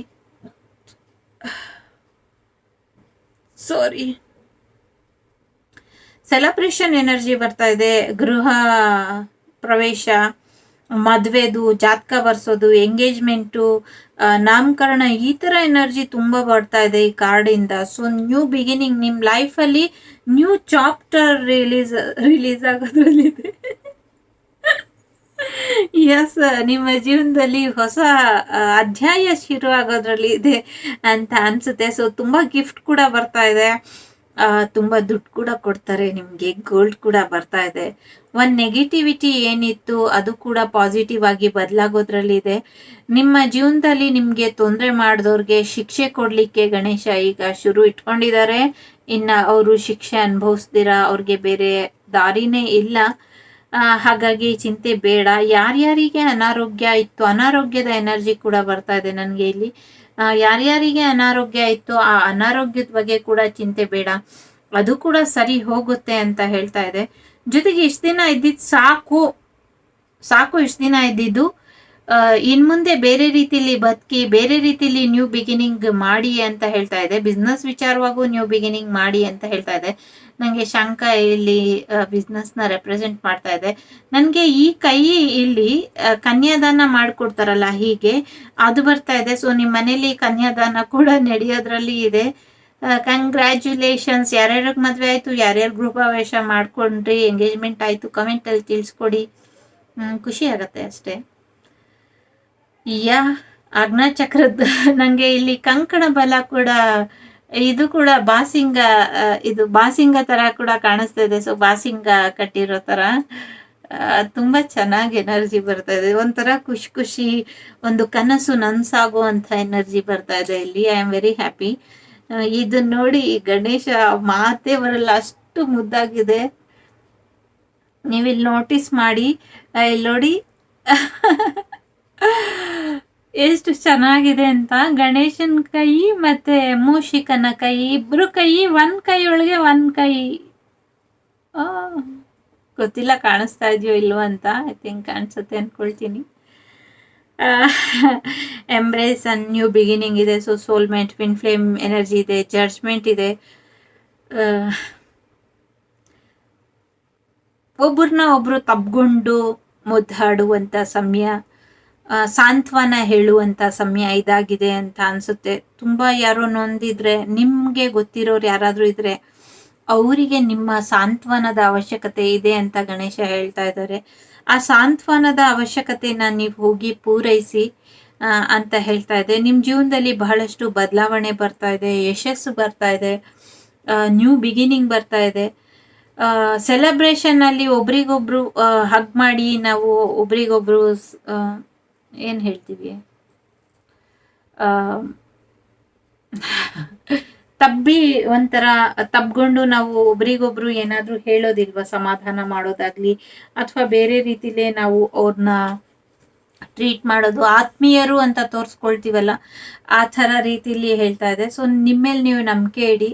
ಸೆಲೆಬ್ರೇಷನ್ ಎನರ್ಜಿ ಬರ್ತಾ ಇದೆ. ಗೃಹ ಪ್ರವೇಶ, ಮದ್ವೆದು, ಜಾತಕ ಬರ್ಸೋದು, ಎಂಗೇಜ್ಮೆಂಟು, ನಾಮಕರಣ, ಈ ತರ ಎನರ್ಜಿ ತುಂಬಾ ಬರ್ತಾ ಇದೆ ಈ ಕಾರ್ಡ್ ಇಂದ. ಸೊ ನ್ಯೂ ಬಿಗಿನಿಂಗ್, ನಿಮ್ ಲೈಫ್ ಅಲ್ಲಿ ನ್ಯೂ ಚಾಪ್ಟರ್ ರಿಲೀಸ್ ಆಗೋದ್ರಲ್ಲಿದೆ. ಎಸ್, ನಿಮ್ಮ ಜೀವನದಲ್ಲಿ ಹೊಸ ಅಧ್ಯಾಯ ಶುರು ಆಗೋದ್ರಲ್ಲಿ ಇದೆ ಅಂತ ಅನ್ಸುತ್ತೆ. ಸೊ ತುಂಬಾ ಗಿಫ್ಟ್ ಕೂಡ ಬರ್ತಾ ಇದೆ, ತುಂಬಾ ದುಡ್ಡು ಕೂಡ ಕೊಡ್ತಾರೆ ನಿಮ್ಗೆ, ಗೋಲ್ಡ್ ಕೂಡ ಬರ್ತಾ ಇದೆ. ಒಂದ್ ನೆಗೆಟಿವಿಟಿ ಏನಿತ್ತು ಅದು ಕೂಡ ಪಾಸಿಟಿವ್ ಆಗಿ ಬದಲಾಗೋದ್ರಲ್ಲಿ ಇದೆ. ನಿಮ್ಮ ಜೀವನದಲ್ಲಿ ನಿಮ್ಗೆ ತೊಂದರೆ ಮಾಡಿದವ್ರಿಗೆ ಶಿಕ್ಷೆ ಕೊಡ್ಲಿಕ್ಕೆ ಗಣೇಶ ಈಗ ಶುರು ಇಟ್ಕೊಂಡಿದ್ದಾರೆ. ಇನ್ನ ಅವರು ಶಿಕ್ಷೆ ಅನುಭವಿಸ್ದಿರಾ ಅವ್ರಿಗೆ ಬೇರೆ ದಾರಿನೇ ಇಲ್ಲ. ಹಾಗಾಗಿ ಚಿಂತೆ ಬೇಡ. ಯಾರ್ಯಾರಿಗೆ ಅನಾರೋಗ್ಯ ಇತ್ತು, ಅನಾರೋಗ್ಯದ ಎನರ್ಜಿ ಕೂಡ ಬರ್ತಾ ಇದೆ ನನಗೆ ಇಲ್ಲಿ. ಯಾರ್ಯಾರಿಗೆ ಅನಾರೋಗ್ಯ ಇತ್ತು ಆ ಅನಾರೋಗ್ಯದ ಬಗ್ಗೆ ಕೂಡ ಚಿಂತೆ ಬೇಡ, ಅದು ಕೂಡ ಸರಿ ಹೋಗುತ್ತೆ ಅಂತ ಹೇಳ್ತಾ ಇದೆ. ಜೊತೆಗೆ ಇಷ್ಟು ದಿನ ಇದ್ದಿದ್ದು ಸಾಕು ಇಷ್ಟು ದಿನ ಇದ್ದಿದ್ದು. ಇನ್ ಮುಂದೆ ಬೇರೆ ರೀತಿಲಿ ಬದುಕಿ, ಬೇರೆ ರೀತಿಲಿ ನ್ಯೂ ಬಿಗಿನಿಂಗ್ ಮಾಡಿ ಅಂತ ಹೇಳ್ತಾ ಇದೆ. ಬಿಸ್ನೆಸ್ ವಿಚಾರವಾಗೂ ನ್ಯೂ ಬಿಗಿನಿಂಗ್ ಮಾಡಿ ಅಂತ ಹೇಳ್ತಾ ಇದೆ. ನಂಗೆ ಶಂಖ ಇಲ್ಲಿ ಬಿಸ್ನೆಸ್ ನ ರೆಪ್ರೆಸೆಂಟ್ ಮಾಡ್ತಾ ಇದೆ. ನನ್ಗೆ ಈ ಕೈ ಇಲ್ಲಿ ಕನ್ಯಾದಾನ ಮಾಡ್ಕೊಡ್ತಾರಲ್ಲ, ಹೀಗೆ ಅದು ಬರ್ತಾ ಇದೆ. ಸೊ ನಿಮ್ ಮನೇಲಿ ಕನ್ಯಾದಾನ ಕೂಡ ನಡೆಯೋದ್ರಲ್ಲಿ ಇದೆ. ಕಂಗ್ರ್ಯಾಚುಲೇಷನ್ಸ್. ಯಾರ್ಯಾರಿಗೆ ಮದುವೆ ಆಯಿತು, ಯಾರ್ಯಾರು ಗೃಹಪ್ರವೇಶ ಮಾಡ್ಕೊಂಡ್ರಿ, ಎಂಗೇಜ್ಮೆಂಟ್ ಆಯಿತು, ಕಮೆಂಟಲ್ಲಿ ತಿಳಿಸ್ಕೊಡಿ. ಖುಷಿ ಆಗತ್ತೆ ಅಷ್ಟೇ. ಯಾ ಚಕ್ರದ ನನಗೆ ಇಲ್ಲಿ ಕಂಕಣ ಬಲ ಕೂಡ, ಇದು ಕೂಡ ಬಾಸಿಂಗ, ಇದು ಬಾಸಿಂಗ ಥರ ಕೂಡ ಕಾಣಿಸ್ತಾ ಇದೆ. ಸೊ ಬಾಸಿಂಗ ಕಟ್ಟಿರೋ ಥರ ತುಂಬ ಚೆನ್ನಾಗಿ ಎನರ್ಜಿ ಬರ್ತಾ ಇದೆ. ಒಂಥರ ಖುಷಿ, ಒಂದು ಕನಸು ನನ್ಸಾಗುವಂಥ ಎನರ್ಜಿ ಬರ್ತಾ ಇದೆ ಇಲ್ಲಿ. I am very happy. ಇದನ್ನ ನೋಡಿ ಗಣೇಶ ಮಾತೇ ಬರಲ್ಲ, ಅಷ್ಟು ಮುದ್ದಾಗಿದೆ. ನೀವಿಲ್ಲಿ ನೋಟಿಸ್ ಮಾಡಿ, ಇಲ್ಲಿ ನೋಡಿ ಎಷ್ಟು ಚೆನ್ನಾಗಿದೆ ಅಂತ. ಗಣೇಶನ್ ಕೈ ಮತ್ತೆ ಮೂಷಿಕನ ಕೈ, ಇಬ್ರು ಕೈ ಒಂದ್ ಕೈ ಒಳಗೆ ಒಂದ್ ಕೈ. ಗೊತ್ತಿಲ್ಲ ಕಾಣಿಸ್ತಾ ಇದೆಯೋ ಇಲ್ವೋ ಅಂತ. ಐ ಥಿಂಕ್ ಕಾಣಿಸುತ್ತೆ ಅನ್ಕೊಳ್ತೀನಿ. ಎಂಬ್ರೇಸ್ ಅಂಡ್ ನ್ಯೂ ಬಿಗಿನಿಂಗ್ ಇದೆ. So soulmate, twin flame energy ಇದೆ, ಜಡ್ಜ್ಮೆಂಟ್ ಇದೆ. ಒಬ್ಬರನ್ನ ಒಬ್ರು ತಬ್ಕೊಂಡು ಮುದ್ದಾಡುವಂತ ಸಮಯ, ಸಾಂತ್ವನ ಹೇಳುವಂತ ಸಮಯ ಇದಾಗಿದೆ ಅಂತ ಅನ್ಸುತ್ತೆ. ತುಂಬಾ ಯಾರೋ ನೊಂದಿದ್ರೆ, ನಿಮ್ಗೆ ಗೊತ್ತಿರೋರು ಯಾರಾದ್ರೂ ಇದ್ರೆ ಅವರಿಗೆ ನಿಮ್ಮ ಸಾಂತ್ವನದ ಅವಶ್ಯಕತೆ ಇದೆ ಅಂತ ಗಣೇಶ ಹೇಳ್ತಾ ಇದ್ದಾರೆ. ಆ ಸಾಂತ್ವನದ ಅವಶ್ಯಕತೆನ ನೀವು ಹೋಗಿ ಪೂರೈಸಿ ಅಂತ ಹೇಳ್ತಾ ಇದೆ. ನಿಮ್ಮ ಜೀವನದಲ್ಲಿ ಬಹಳಷ್ಟು ಬದಲಾವಣೆ ಬರ್ತಾ ಇದೆ, ಯಶಸ್ಸು ಬರ್ತಾ ಇದೆ, ನ್ಯೂ ಬಿಗಿನಿಂಗ್ ಬರ್ತಾ ಇದೆ. ಸೆಲೆಬ್ರೇಷನ್ ಅಲ್ಲಿ ಒಬ್ರಿಗೊಬ್ರು ಹಗ್ ಮಾಡಿ, ನಾವು ಒಬ್ರಿಗೊಬ್ರು ಏನ್ ಹೇಳ್ತೀವಿ, ತಬ್ಬಿ ಒಂಥರ ತಬ್ಕೊಂಡು ನಾವು ಒಬ್ರಿಗೊಬ್ರು ಏನಾದ್ರೂ ಹೇಳೋದಿಲ್ವಾ, ಸಮಾಧಾನ ಮಾಡೋದಾಗ್ಲಿ ಅಥವಾ ಬೇರೆ ರೀತಿಲೇ ನಾವು ಅವ್ರನ್ನ ಟ್ರೀಟ್ ಮಾಡೋದು, ಆತ್ಮೀಯರು ಅಂತ ತೋರಿಸ್ಕೊಳ್ತೀವಲ್ಲ, ಆ ಥರ ರೀತಿಲಿ ಹೇಳ್ತಾ ಇದೆ. ಸೊ ನಿಮ್ಮೇಲೆ ನೀವು ನಂಬಿಕೆ ಇಡಿ.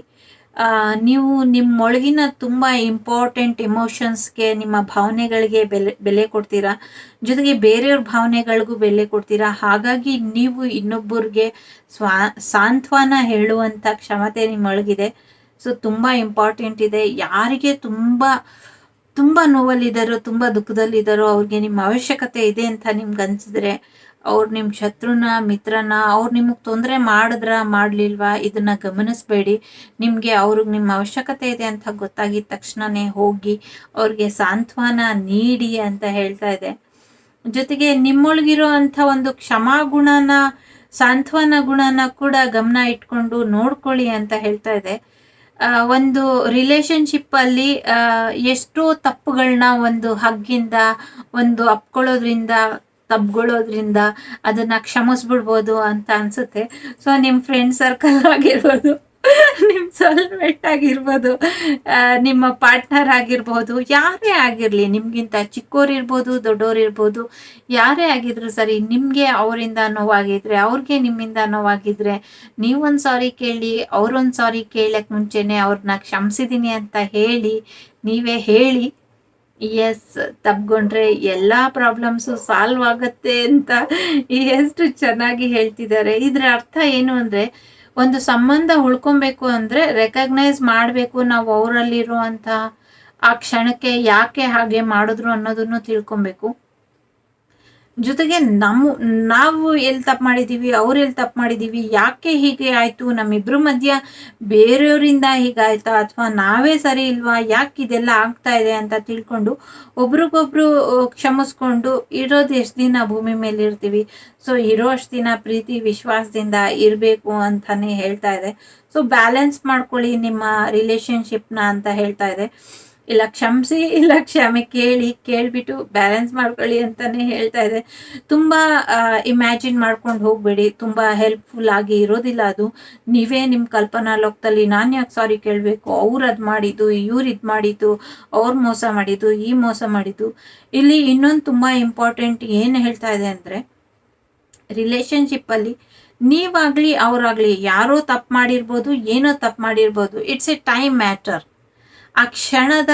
ನೀವು ನಿಮ್ಮೊಳಗಿನ ತುಂಬ ಇಂಪಾರ್ಟೆಂಟ್ ಎಮೋಷನ್ಸ್ಗೆ, ನಿಮ್ಮ ಭಾವನೆಗಳಿಗೆ ಬೆಲೆ ಕೊಡ್ತೀರಾ, ಜೊತೆಗೆ ಬೇರೆಯವ್ರ ಭಾವನೆಗಳಿಗೂ ಬೆಲೆ ಕೊಡ್ತೀರಾ. ಹಾಗಾಗಿ ನೀವು ಇನ್ನೊಬ್ಬರಿಗೆ ಸಾಂತ್ವನ ಹೇಳುವಂಥ ಕ್ಷಮತೆ ನಿಮ್ಮೊಳಗಿದೆ. ಸೊ ತುಂಬ ಇಂಪಾರ್ಟೆಂಟ್ ಇದೆ. ಯಾರಿಗೆ ತುಂಬ ನೋವಲ್ಲಿದ್ದಾರೋ, ತುಂಬ ದುಃಖದಲ್ಲಿದ್ದಾರೋ, ಅವ್ರಿಗೆ ನಿಮ್ಮ ಅವಶ್ಯಕತೆ ಇದೆ ಅಂತ ನಿಮ್ಗೆ ಅನ್ಸಿದ್ರೆ, ಅವ್ರು ನಿಮ್ಮ ಶತ್ರುನ, ಮಿತ್ರನ, ಅವ್ರು ನಿಮಗೆ ತೊಂದರೆ ಮಾಡಲಿಲ್ವಾ, ಇದನ್ನ ಗಮನಿಸ್ಬೇಡಿ. ನಿಮಗೆ ಅವ್ರಿಗೆ ನಿಮ್ಮ ಅವಶ್ಯಕತೆ ಇದೆ ಅಂತ ಗೊತ್ತಾಗಿದ ತಕ್ಷಣನೇ ಹೋಗಿ ಅವ್ರಿಗೆ ಸಾಂತ್ವನ ನೀಡಿ ಅಂತ ಹೇಳ್ತಾ ಇದೆ. ಜೊತೆಗೆ ನಿಮ್ಮೊಳಗಿರೋ ಅಂಥ ಒಂದು ಕ್ಷಮಾಗುಣನ, ಸಾಂತ್ವನ ಗುಣನ ಕೂಡ ಗಮನ ಇಟ್ಕೊಂಡು ನೋಡ್ಕೊಳ್ಳಿ ಅಂತ ಹೇಳ್ತಾ ಇದೆ. ಒಂದು ರಿಲೇಶನ್ಶಿಪ್ ಅಲ್ಲಿ ಎಷ್ಟೋ ತಪ್ಪುಗಳನ್ನ ಒಂದು ಹಗ್ಗಿಂದ, ಒಂದು ಅಪ್ಕೊಳ್ಳೋದ್ರಿಂದ, ತಬ್ಗೊಳ್ಳೋದ್ರಿಂದ ಅದನ್ನ ಕ್ಷಮಿಸ್ಬಿಡ್ಬೋದು ಅಂತ ಅನ್ಸುತ್ತೆ. ಸೊ ನಿಮ್ಮ ಫ್ರೆಂಡ್ ಸರ್ಕಲ್ ಆಗಿರ್ಬೋದು, ನಿಮ್ಮ ಸೋಲ್ಮೇಟ್ ಆಗಿರ್ಬೋದು, ನಿಮ್ಮ ಪಾರ್ಟ್ನರ್ ಆಗಿರ್ಬೋದು, ಯಾರೇ ಆಗಿರ್ಲಿ, ನಿಮ್ಗಿಂತ ಚಿಕ್ಕೋರಿರ್ಬೋದು, ದೊಡ್ಡೋರಿರ್ಬೋದು, ಯಾರೇ ಆಗಿದ್ರು ಸರಿ, ನಿಮ್ಗೆ ಅವರಿಂದ ನೋವಾಗಿದ್ರೆ, ಅವ್ರಿಗೆ ನಿಮ್ಮಿಂದ ನೋವಾಗಿದ್ರೆ, ನೀವೊಂದು ಸಾರಿ ಕೇಳಿ, ಅವ್ರೊಂದು ಸಾರಿ ಕೇಳಕ್ ಮುಂಚೆನೆ ಅವ್ರನ್ನ ಕ್ಷಮಿಸಿದೀನಿ ಅಂತ ನೀವೇ ಹೇಳಿ. ಎಸ್, ತಬ್ಗೊಂಡ್ರೆ ಎಲ್ಲಾ ಪ್ರಾಬ್ಲಮ್ಸು ಸಾಲ್ವ್ ಆಗತ್ತೆ ಅಂತ ಎಷ್ಟು ಚೆನ್ನಾಗಿ ಹೇಳ್ತಿದ್ದಾರೆ. ಇದ್ರ ಅರ್ಥ ಏನು ಅಂದ್ರೆ, ಒಂದು ಸಂಬಂಧ ಉಳ್ಕೊಬೇಕು ಅಂದ್ರೆ ರೆಕಗ್ನೈಸ್ ಮಾಡಬೇಕು ನಾವು ಅವರಲ್ಲಿರುವಂತ ಆ ಕ್ಷಣಕ್ಕೆ ಯಾಕೆ ಹಾಗೆ ಮಾಡಿದ್ರು ಅನ್ನೋದನ್ನು ತಿಳ್ಕೊಬೇಕು. ಜೊತೆಗೆ ನಾವು ಎಲ್ಲಿ ತಪ್ಪು ಮಾಡಿದೀವಿ, ಅವ್ರು ಎಲ್ಲಿ ತಪ್ಪು ಮಾಡಿದೀವಿ, ಯಾಕೆ ಹೀಗೆ ಆಯ್ತು, ನಮ್ಮಿಬ್ರು ಮಧ್ಯ ಬೇರೆಯವರಿಂದ ಹೀಗಾಯ್ತಾ ಅಥವಾ ನಾವೇ ಸರಿ ಇಲ್ವಾ, ಯಾಕೆ ಇದೆಲ್ಲ ಆಗ್ತಾ ಇದೆ ಅಂತ ತಿಳ್ಕೊಂಡು ಒಬ್ರಿಗೊಬ್ರು ಕ್ಷಮಿಸ್ಕೊಂಡು ಇರೋದು ಎಷ್ಟು ದಿನ ಭೂಮಿ ಮೇಲೆ ಇರ್ತೀವಿ. ಸೊ ಇರೋ ಅಷ್ಟು ದಿನ ಪ್ರೀತಿ ವಿಶ್ವಾಸದಿಂದ ಇರಬೇಕು ಅಂತಾನೆ ಹೇಳ್ತಾ ಇದೆ. ಸೊ ಬ್ಯಾಲೆನ್ಸ್ ಮಾಡ್ಕೊಳ್ಳಿ ನಿಮ್ಮ ರಿಲೇಶನ್ಶಿಪ್ನ ಅಂತ ಹೇಳ್ತಾ ಇದೆ. ಇಲ್ಲ ಕ್ಷಮಿಸಿ, ಇಲ್ಲ ಕ್ಷಮೆ ಕೇಳ್ಬಿಟ್ಟು ಬ್ಯಾಲೆನ್ಸ್ ಮಾಡ್ಕೊಳ್ಳಿ ಅಂತಾನೆ ಹೇಳ್ತಾ ಇದೆ. ತುಂಬಾ ಇಮ್ಯಾಜಿನ್ ಮಾಡ್ಕೊಂಡು ಹೋಗ್ಬೇಡಿ, ತುಂಬಾ ಹೆಲ್ಪ್ಫುಲ್ ಆಗಿ ಇರೋದಿಲ್ಲ ಅದು. ನೀವೇ ನಿಮ್ಮ ಕಲ್ಪನಾ ಲೋಕದಲ್ಲಿ ನಾನು ಯಾಕೆ ಸಾರಿ ಕೇಳಬೇಕು, ಅವ್ರು ಅದ್ ಮಾಡಿದ್ದು, ಇವ್ರು ಇದ್ ಮಾಡಿದ್ದು, ಅವ್ರು ಮೋಸ ಮಾಡಿದ್ದು, ಈ ಮೋಸ ಮಾಡಿದ್ದು. ಇಲ್ಲಿ ಇನ್ನೊಂದು ತುಂಬಾ ಇಂಪಾರ್ಟೆಂಟ್ ಏನು ಹೇಳ್ತಾ ಇದೆ ಅಂದ್ರೆ, ರಿಲೇಶನ್ಶಿಪ್ ಅಲ್ಲಿ ನೀವಾಗ್ಲಿ ಅವ್ರಾಗ್ಲಿ ಯಾರೋ ತಪ್ಪು ಮಾಡಿರ್ಬೋದು, ಏನೋ ತಪ್ಪು ಮಾಡಿರ್ಬೋದು, ಇಟ್ಸ್ ಎ ಟೈಮ್ ಮ್ಯಾಟರ್. ಆ ಕ್ಷಣದ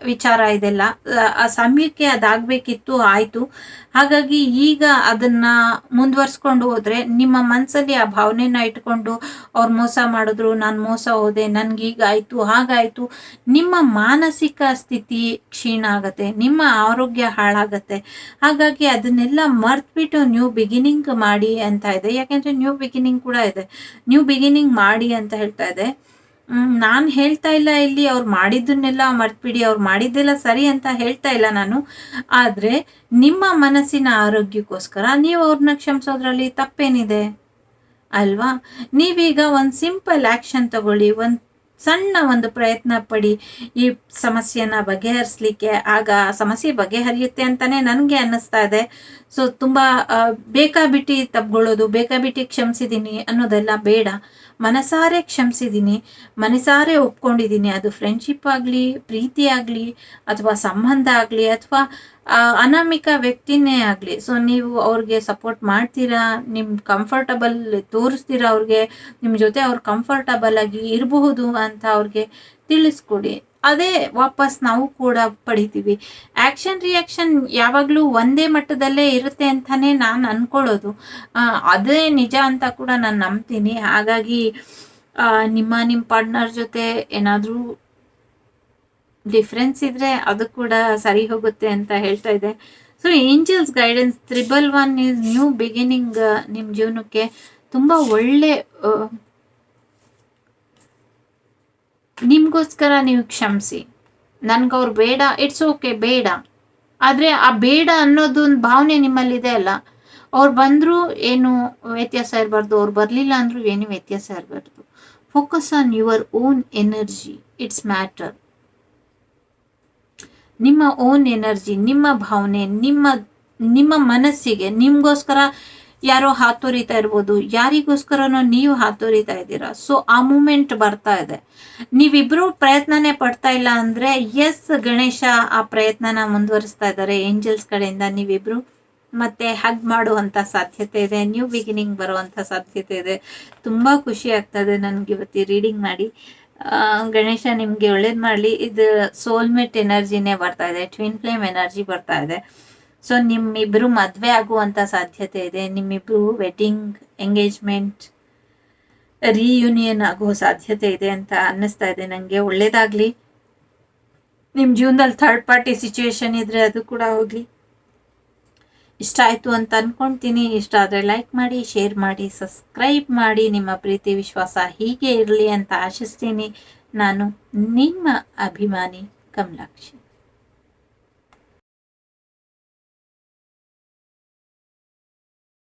ವಿಚಾರ ಇದೆಲ್ಲ. ಆ ಸಮಯಕ್ಕೆ ಅದಾಗಬೇಕಿತ್ತು, ಆಯಿತು. ಹಾಗಾಗಿ ಈಗ ಅದನ್ನು ಮುಂದುವರ್ಸ್ಕೊಂಡು ಹೋದರೆ ನಿಮ್ಮ ಮನಸ್ಸಲ್ಲಿ ಆ ಭಾವನೆನ ಇಟ್ಕೊಂಡು ಅವ್ರು ಮೋಸ ಮಾಡಿದ್ರು, ನಾನು ಮೋಸ ಹೋದೆ, ನನಗೀಗಾಯಿತು ಹಾಗಾಯಿತು, ನಿಮ್ಮ ಮಾನಸಿಕ ಸ್ಥಿತಿ ಕ್ಷೀಣ ಆಗುತ್ತೆ, ನಿಮ್ಮ ಆರೋಗ್ಯ ಹಾಳಾಗತ್ತೆ. ಹಾಗಾಗಿ ಅದನ್ನೆಲ್ಲ ಮರ್ತ್ಬಿಟ್ಟು ನ್ಯೂ ಬಿಗಿನಿಂಗ್ ಮಾಡಿ ಅಂತ ಇದೆ. ಯಾಕೆಂದರೆ ನ್ಯೂ ಬಿಗಿನಿಂಗ್ ಕೂಡ ಇದೆ. ನ್ಯೂ ಬಿಗಿನಿಂಗ್ ಮಾಡಿ ಅಂತ ಹೇಳ್ತಾ ಇದೆ. ನಾನು ಹೇಳ್ತಾ ಇಲ್ಲ ಇಲ್ಲಿ ಅವ್ರು ಮಾಡಿದ್ದನ್ನೆಲ್ಲ ಮರ್ತ್ಬಿಡಿ, ಅವ್ರು ಮಾಡಿದ್ದೆಲ್ಲ ಸರಿ ಅಂತ ಹೇಳ್ತಾ ಇಲ್ಲ ನಾನು. ಆದರೆ ನಿಮ್ಮ ಮನಸ್ಸಿನ ಆರೋಗ್ಯಕ್ಕೋಸ್ಕರ ನೀವು ಅವ್ರನ್ನ ಕ್ಷಮಿಸೋದ್ರಲ್ಲಿ ತಪ್ಪೇನಿದೆ ಅಲ್ವಾ? ನೀವೀಗ ಒಂದು ಸಿಂಪಲ್ ಆ್ಯಕ್ಷನ್ ತಗೊಳ್ಳಿ, ಸಣ್ಣ ಒಂದು ಪ್ರಯತ್ನ ಪಡಿ ಈ ಸಮಸ್ಯೆನ ಬಗೆಹರಿಸ್ಲಿಕ್ಕೆ. ಆಗ ಸಮಸ್ಯೆ ಬಗೆಹರಿಯುತ್ತೆ ಅಂತಾನೆ ನನಗೆ ಅನ್ನಿಸ್ತಾ ಇದೆ. ಸೊ ತುಂಬ ಬೇಕಾಬಿಟ್ಟಿ ತಪ್ಕೊಳ್ಳೋದು, ಬೇಕಾಬಿಟ್ಟಿ ಕ್ಷಮಿಸಿದ್ದೀನಿ ಅನ್ನೋದೆಲ್ಲ ಬೇಡ. ಮನಸಾರೆ ಕ್ಷಮಿಸಿದ್ದೀನಿ, ಮನಸಾರೆ ಒಪ್ಕೊಂಡಿದ್ದೀನಿ. ಅದು ಫ್ರೆಂಡ್ಶಿಪ್ ಆಗಲಿ, ಪ್ರೀತಿ ಆಗಲಿ, ಅಥವಾ ಸಂಬಂಧ ಆಗಲಿ, ಅಥವಾ ಅನಾಮಿಕ ವ್ಯಕ್ತಿನೇ ಆಗಲಿ. ಸೊ ನೀವು ಅವ್ರಿಗೆ ಸಪೋರ್ಟ್ ಮಾಡ್ತೀರಾ, ನಿಮ್ಮ ಕಂಫರ್ಟಬಲ್ ತೋರಿಸ್ತೀರಾ, ಅವ್ರಿಗೆ ನಿಮ್ಮ ಜೊತೆ ಅವ್ರು ಕಂಫರ್ಟಬಲ್ ಆಗಿ ಇರಬಹುದು ಅಂತ ಅವ್ರಿಗೆ ತಿಳಿಸ್ಕೊಡಿ. ಅದೇ ವಾಪಸ್ ನಾವು ಕೂಡ ಪಡಿತೀವಿ. ಆ್ಯಕ್ಷನ್ ರಿಯಾಕ್ಷನ್ ಯಾವಾಗಲೂ ಒಂದೇ ಮಟ್ಟದಲ್ಲೇ ಇರುತ್ತೆ ಅಂತಾನೆ ನಾನು ಅನ್ಕೊಳ್ಳೋದು. ಅದೇ ನಿಜ ಅಂತ ಕೂಡ ನಾನು ನಂಬ್ತೀನಿ. ಹಾಗಾಗಿ ನಿಮ್ಮ ಪಾರ್ಟ್ನರ್ ಜೊತೆ ಏನಾದರೂ ಡಿಫ್ರೆನ್ಸ್ ಇದ್ರೆ ಅದು ಕೂಡ ಸರಿ ಹೋಗುತ್ತೆ ಅಂತ ಹೇಳ್ತಾ ಇದೆ. So angels guidance 111 is new beginning. ನಿಮ್ಮ ಜೀವನಕ್ಕೆ ತುಂಬ ಒಳ್ಳೆ, ನಿಮಗೋಸ್ಕರ ನೀವು ಕ್ಷಮಿಸಿ. ನನ್ಗವ್ರು ಬೇಡ, ಇಟ್ಸ್ ಓಕೆ, ಬೇಡ. ಆದರೆ ಆ ಬೇಡ ಅನ್ನೋದು ಒಂದು ಭಾವನೆ ನಿಮ್ಮಲ್ಲಿದೆ ಅಲ್ಲ, ಅವ್ರು ಬಂದರೂ ಏನು ವ್ಯತ್ಯಾಸ ಇರಬಾರ್ದು, ಅವ್ರು ಬರಲಿಲ್ಲ ಅಂದರೂ ಏನು ವ್ಯತ್ಯಾಸ ಇರಬಾರ್ದು. Focus on your own energy, it's matter. ನಿಮ್ಮ ಓನ್ ಎನರ್ಜಿ, ನಿಮ್ಮ ಭಾವನೆ, ನಿಮ್ಮ ಮನಸ್ಸಿಗೆ ನಿಮಗೋಸ್ಕರ ಯಾರೋ ಹಾತೊರಿತಾ ಇರ್ಬೋದು, ಯಾರಿಗೋಸ್ಕರನೋ ನೀವು ಹಾತೊರಿತಾ ಇದ್ದೀರಾ. ಸೊ ಆ ಮೂಮೆಂಟ್ ಬರ್ತಾ ಇದೆ. ನೀವಿಬ್ರು ಪ್ರಯತ್ನನೇ ಪಡ್ತಾ ಇಲ್ಲ ಅಂದರೆ ಎಸ್, ಗಣೇಶ ಆ ಪ್ರಯತ್ನನ ಮುಂದುವರಿಸ್ತಾ ಇದ್ದಾರೆ ಏಂಜಲ್ಸ್ ಕಡೆಯಿಂದ. ನೀವಿಬ್ರು ಮತ್ತೆ ಹಗ್ ಮಾಡುವಂಥ ಸಾಧ್ಯತೆ ಇದೆ, ನ್ಯೂ ಬಿಗಿನಿಂಗ್ ಬರುವಂಥ ಸಾಧ್ಯತೆ ಇದೆ. ತುಂಬ ಖುಷಿ ಆಗ್ತಾ ಇದೆ ನನಗೆ ಇವತ್ತು ರೀಡಿಂಗ್ ಮಾಡಿ. ಗಣೇಶ ನಿಮಗೆ ಒಳ್ಳೇದು ಮಾಡಲಿ. ಇದು ಸೋಲ್ಮೇಟ್ ಎನರ್ಜಿನೇ ಬರ್ತಾ ಇದೆ, ಟ್ವಿನ್ ಫ್ಲೇಮ್ ಎನರ್ಜಿ ಬರ್ತಾ ಇದೆ. ಸೊ ನಿಮ್ಮಿಬ್ಬರು ಮದುವೆ ಆಗುವಂಥ ಸಾಧ್ಯತೆ ಇದೆ. ನಿಮ್ಮಿಬ್ಬರು ವೆಡ್ಡಿಂಗ್, ಎಂಗೇಜ್ಮೆಂಟ್, ರಿಯೂನಿಯನ್ ಆಗುವ ಸಾಧ್ಯತೆ ಇದೆ ಅಂತ ಅನ್ನಿಸ್ತಾ ಇದೆ ನನಗೆ. ಒಳ್ಳೇದಾಗಲಿ. ನಿಮ್ಮ ಜೀವನದಲ್ಲಿ ಥರ್ಡ್ ಪಾರ್ಟಿ ಸಿಚುವೇಶನ್ ಇದ್ರೆ ಅದು ಕೂಡ ಹೋಗಲಿ. ಇಷ್ಟ ಆಯಿತು ಅಂತ ಅಂದ್ಕೊಳ್ತೀನಿ. ಇಷ್ಟ ಆದರೆ ಲೈಕ್ ಮಾಡಿ, ಶೇರ್ ಮಾಡಿ, ಸಬ್ಸ್ಕ್ರೈಬ್ ಮಾಡಿ. ನಿಮ್ಮ ಪ್ರೀತಿ ವಿಶ್ವಾಸ ಹೀಗೆ ಇರಲಿ ಅಂತ ಆಶಿಸ್ತೀನಿ. ನಾನು ನಿಮ್ಮ ಅಭಿಮಾನಿ ಕಮಲಾಕ್ಷಿ.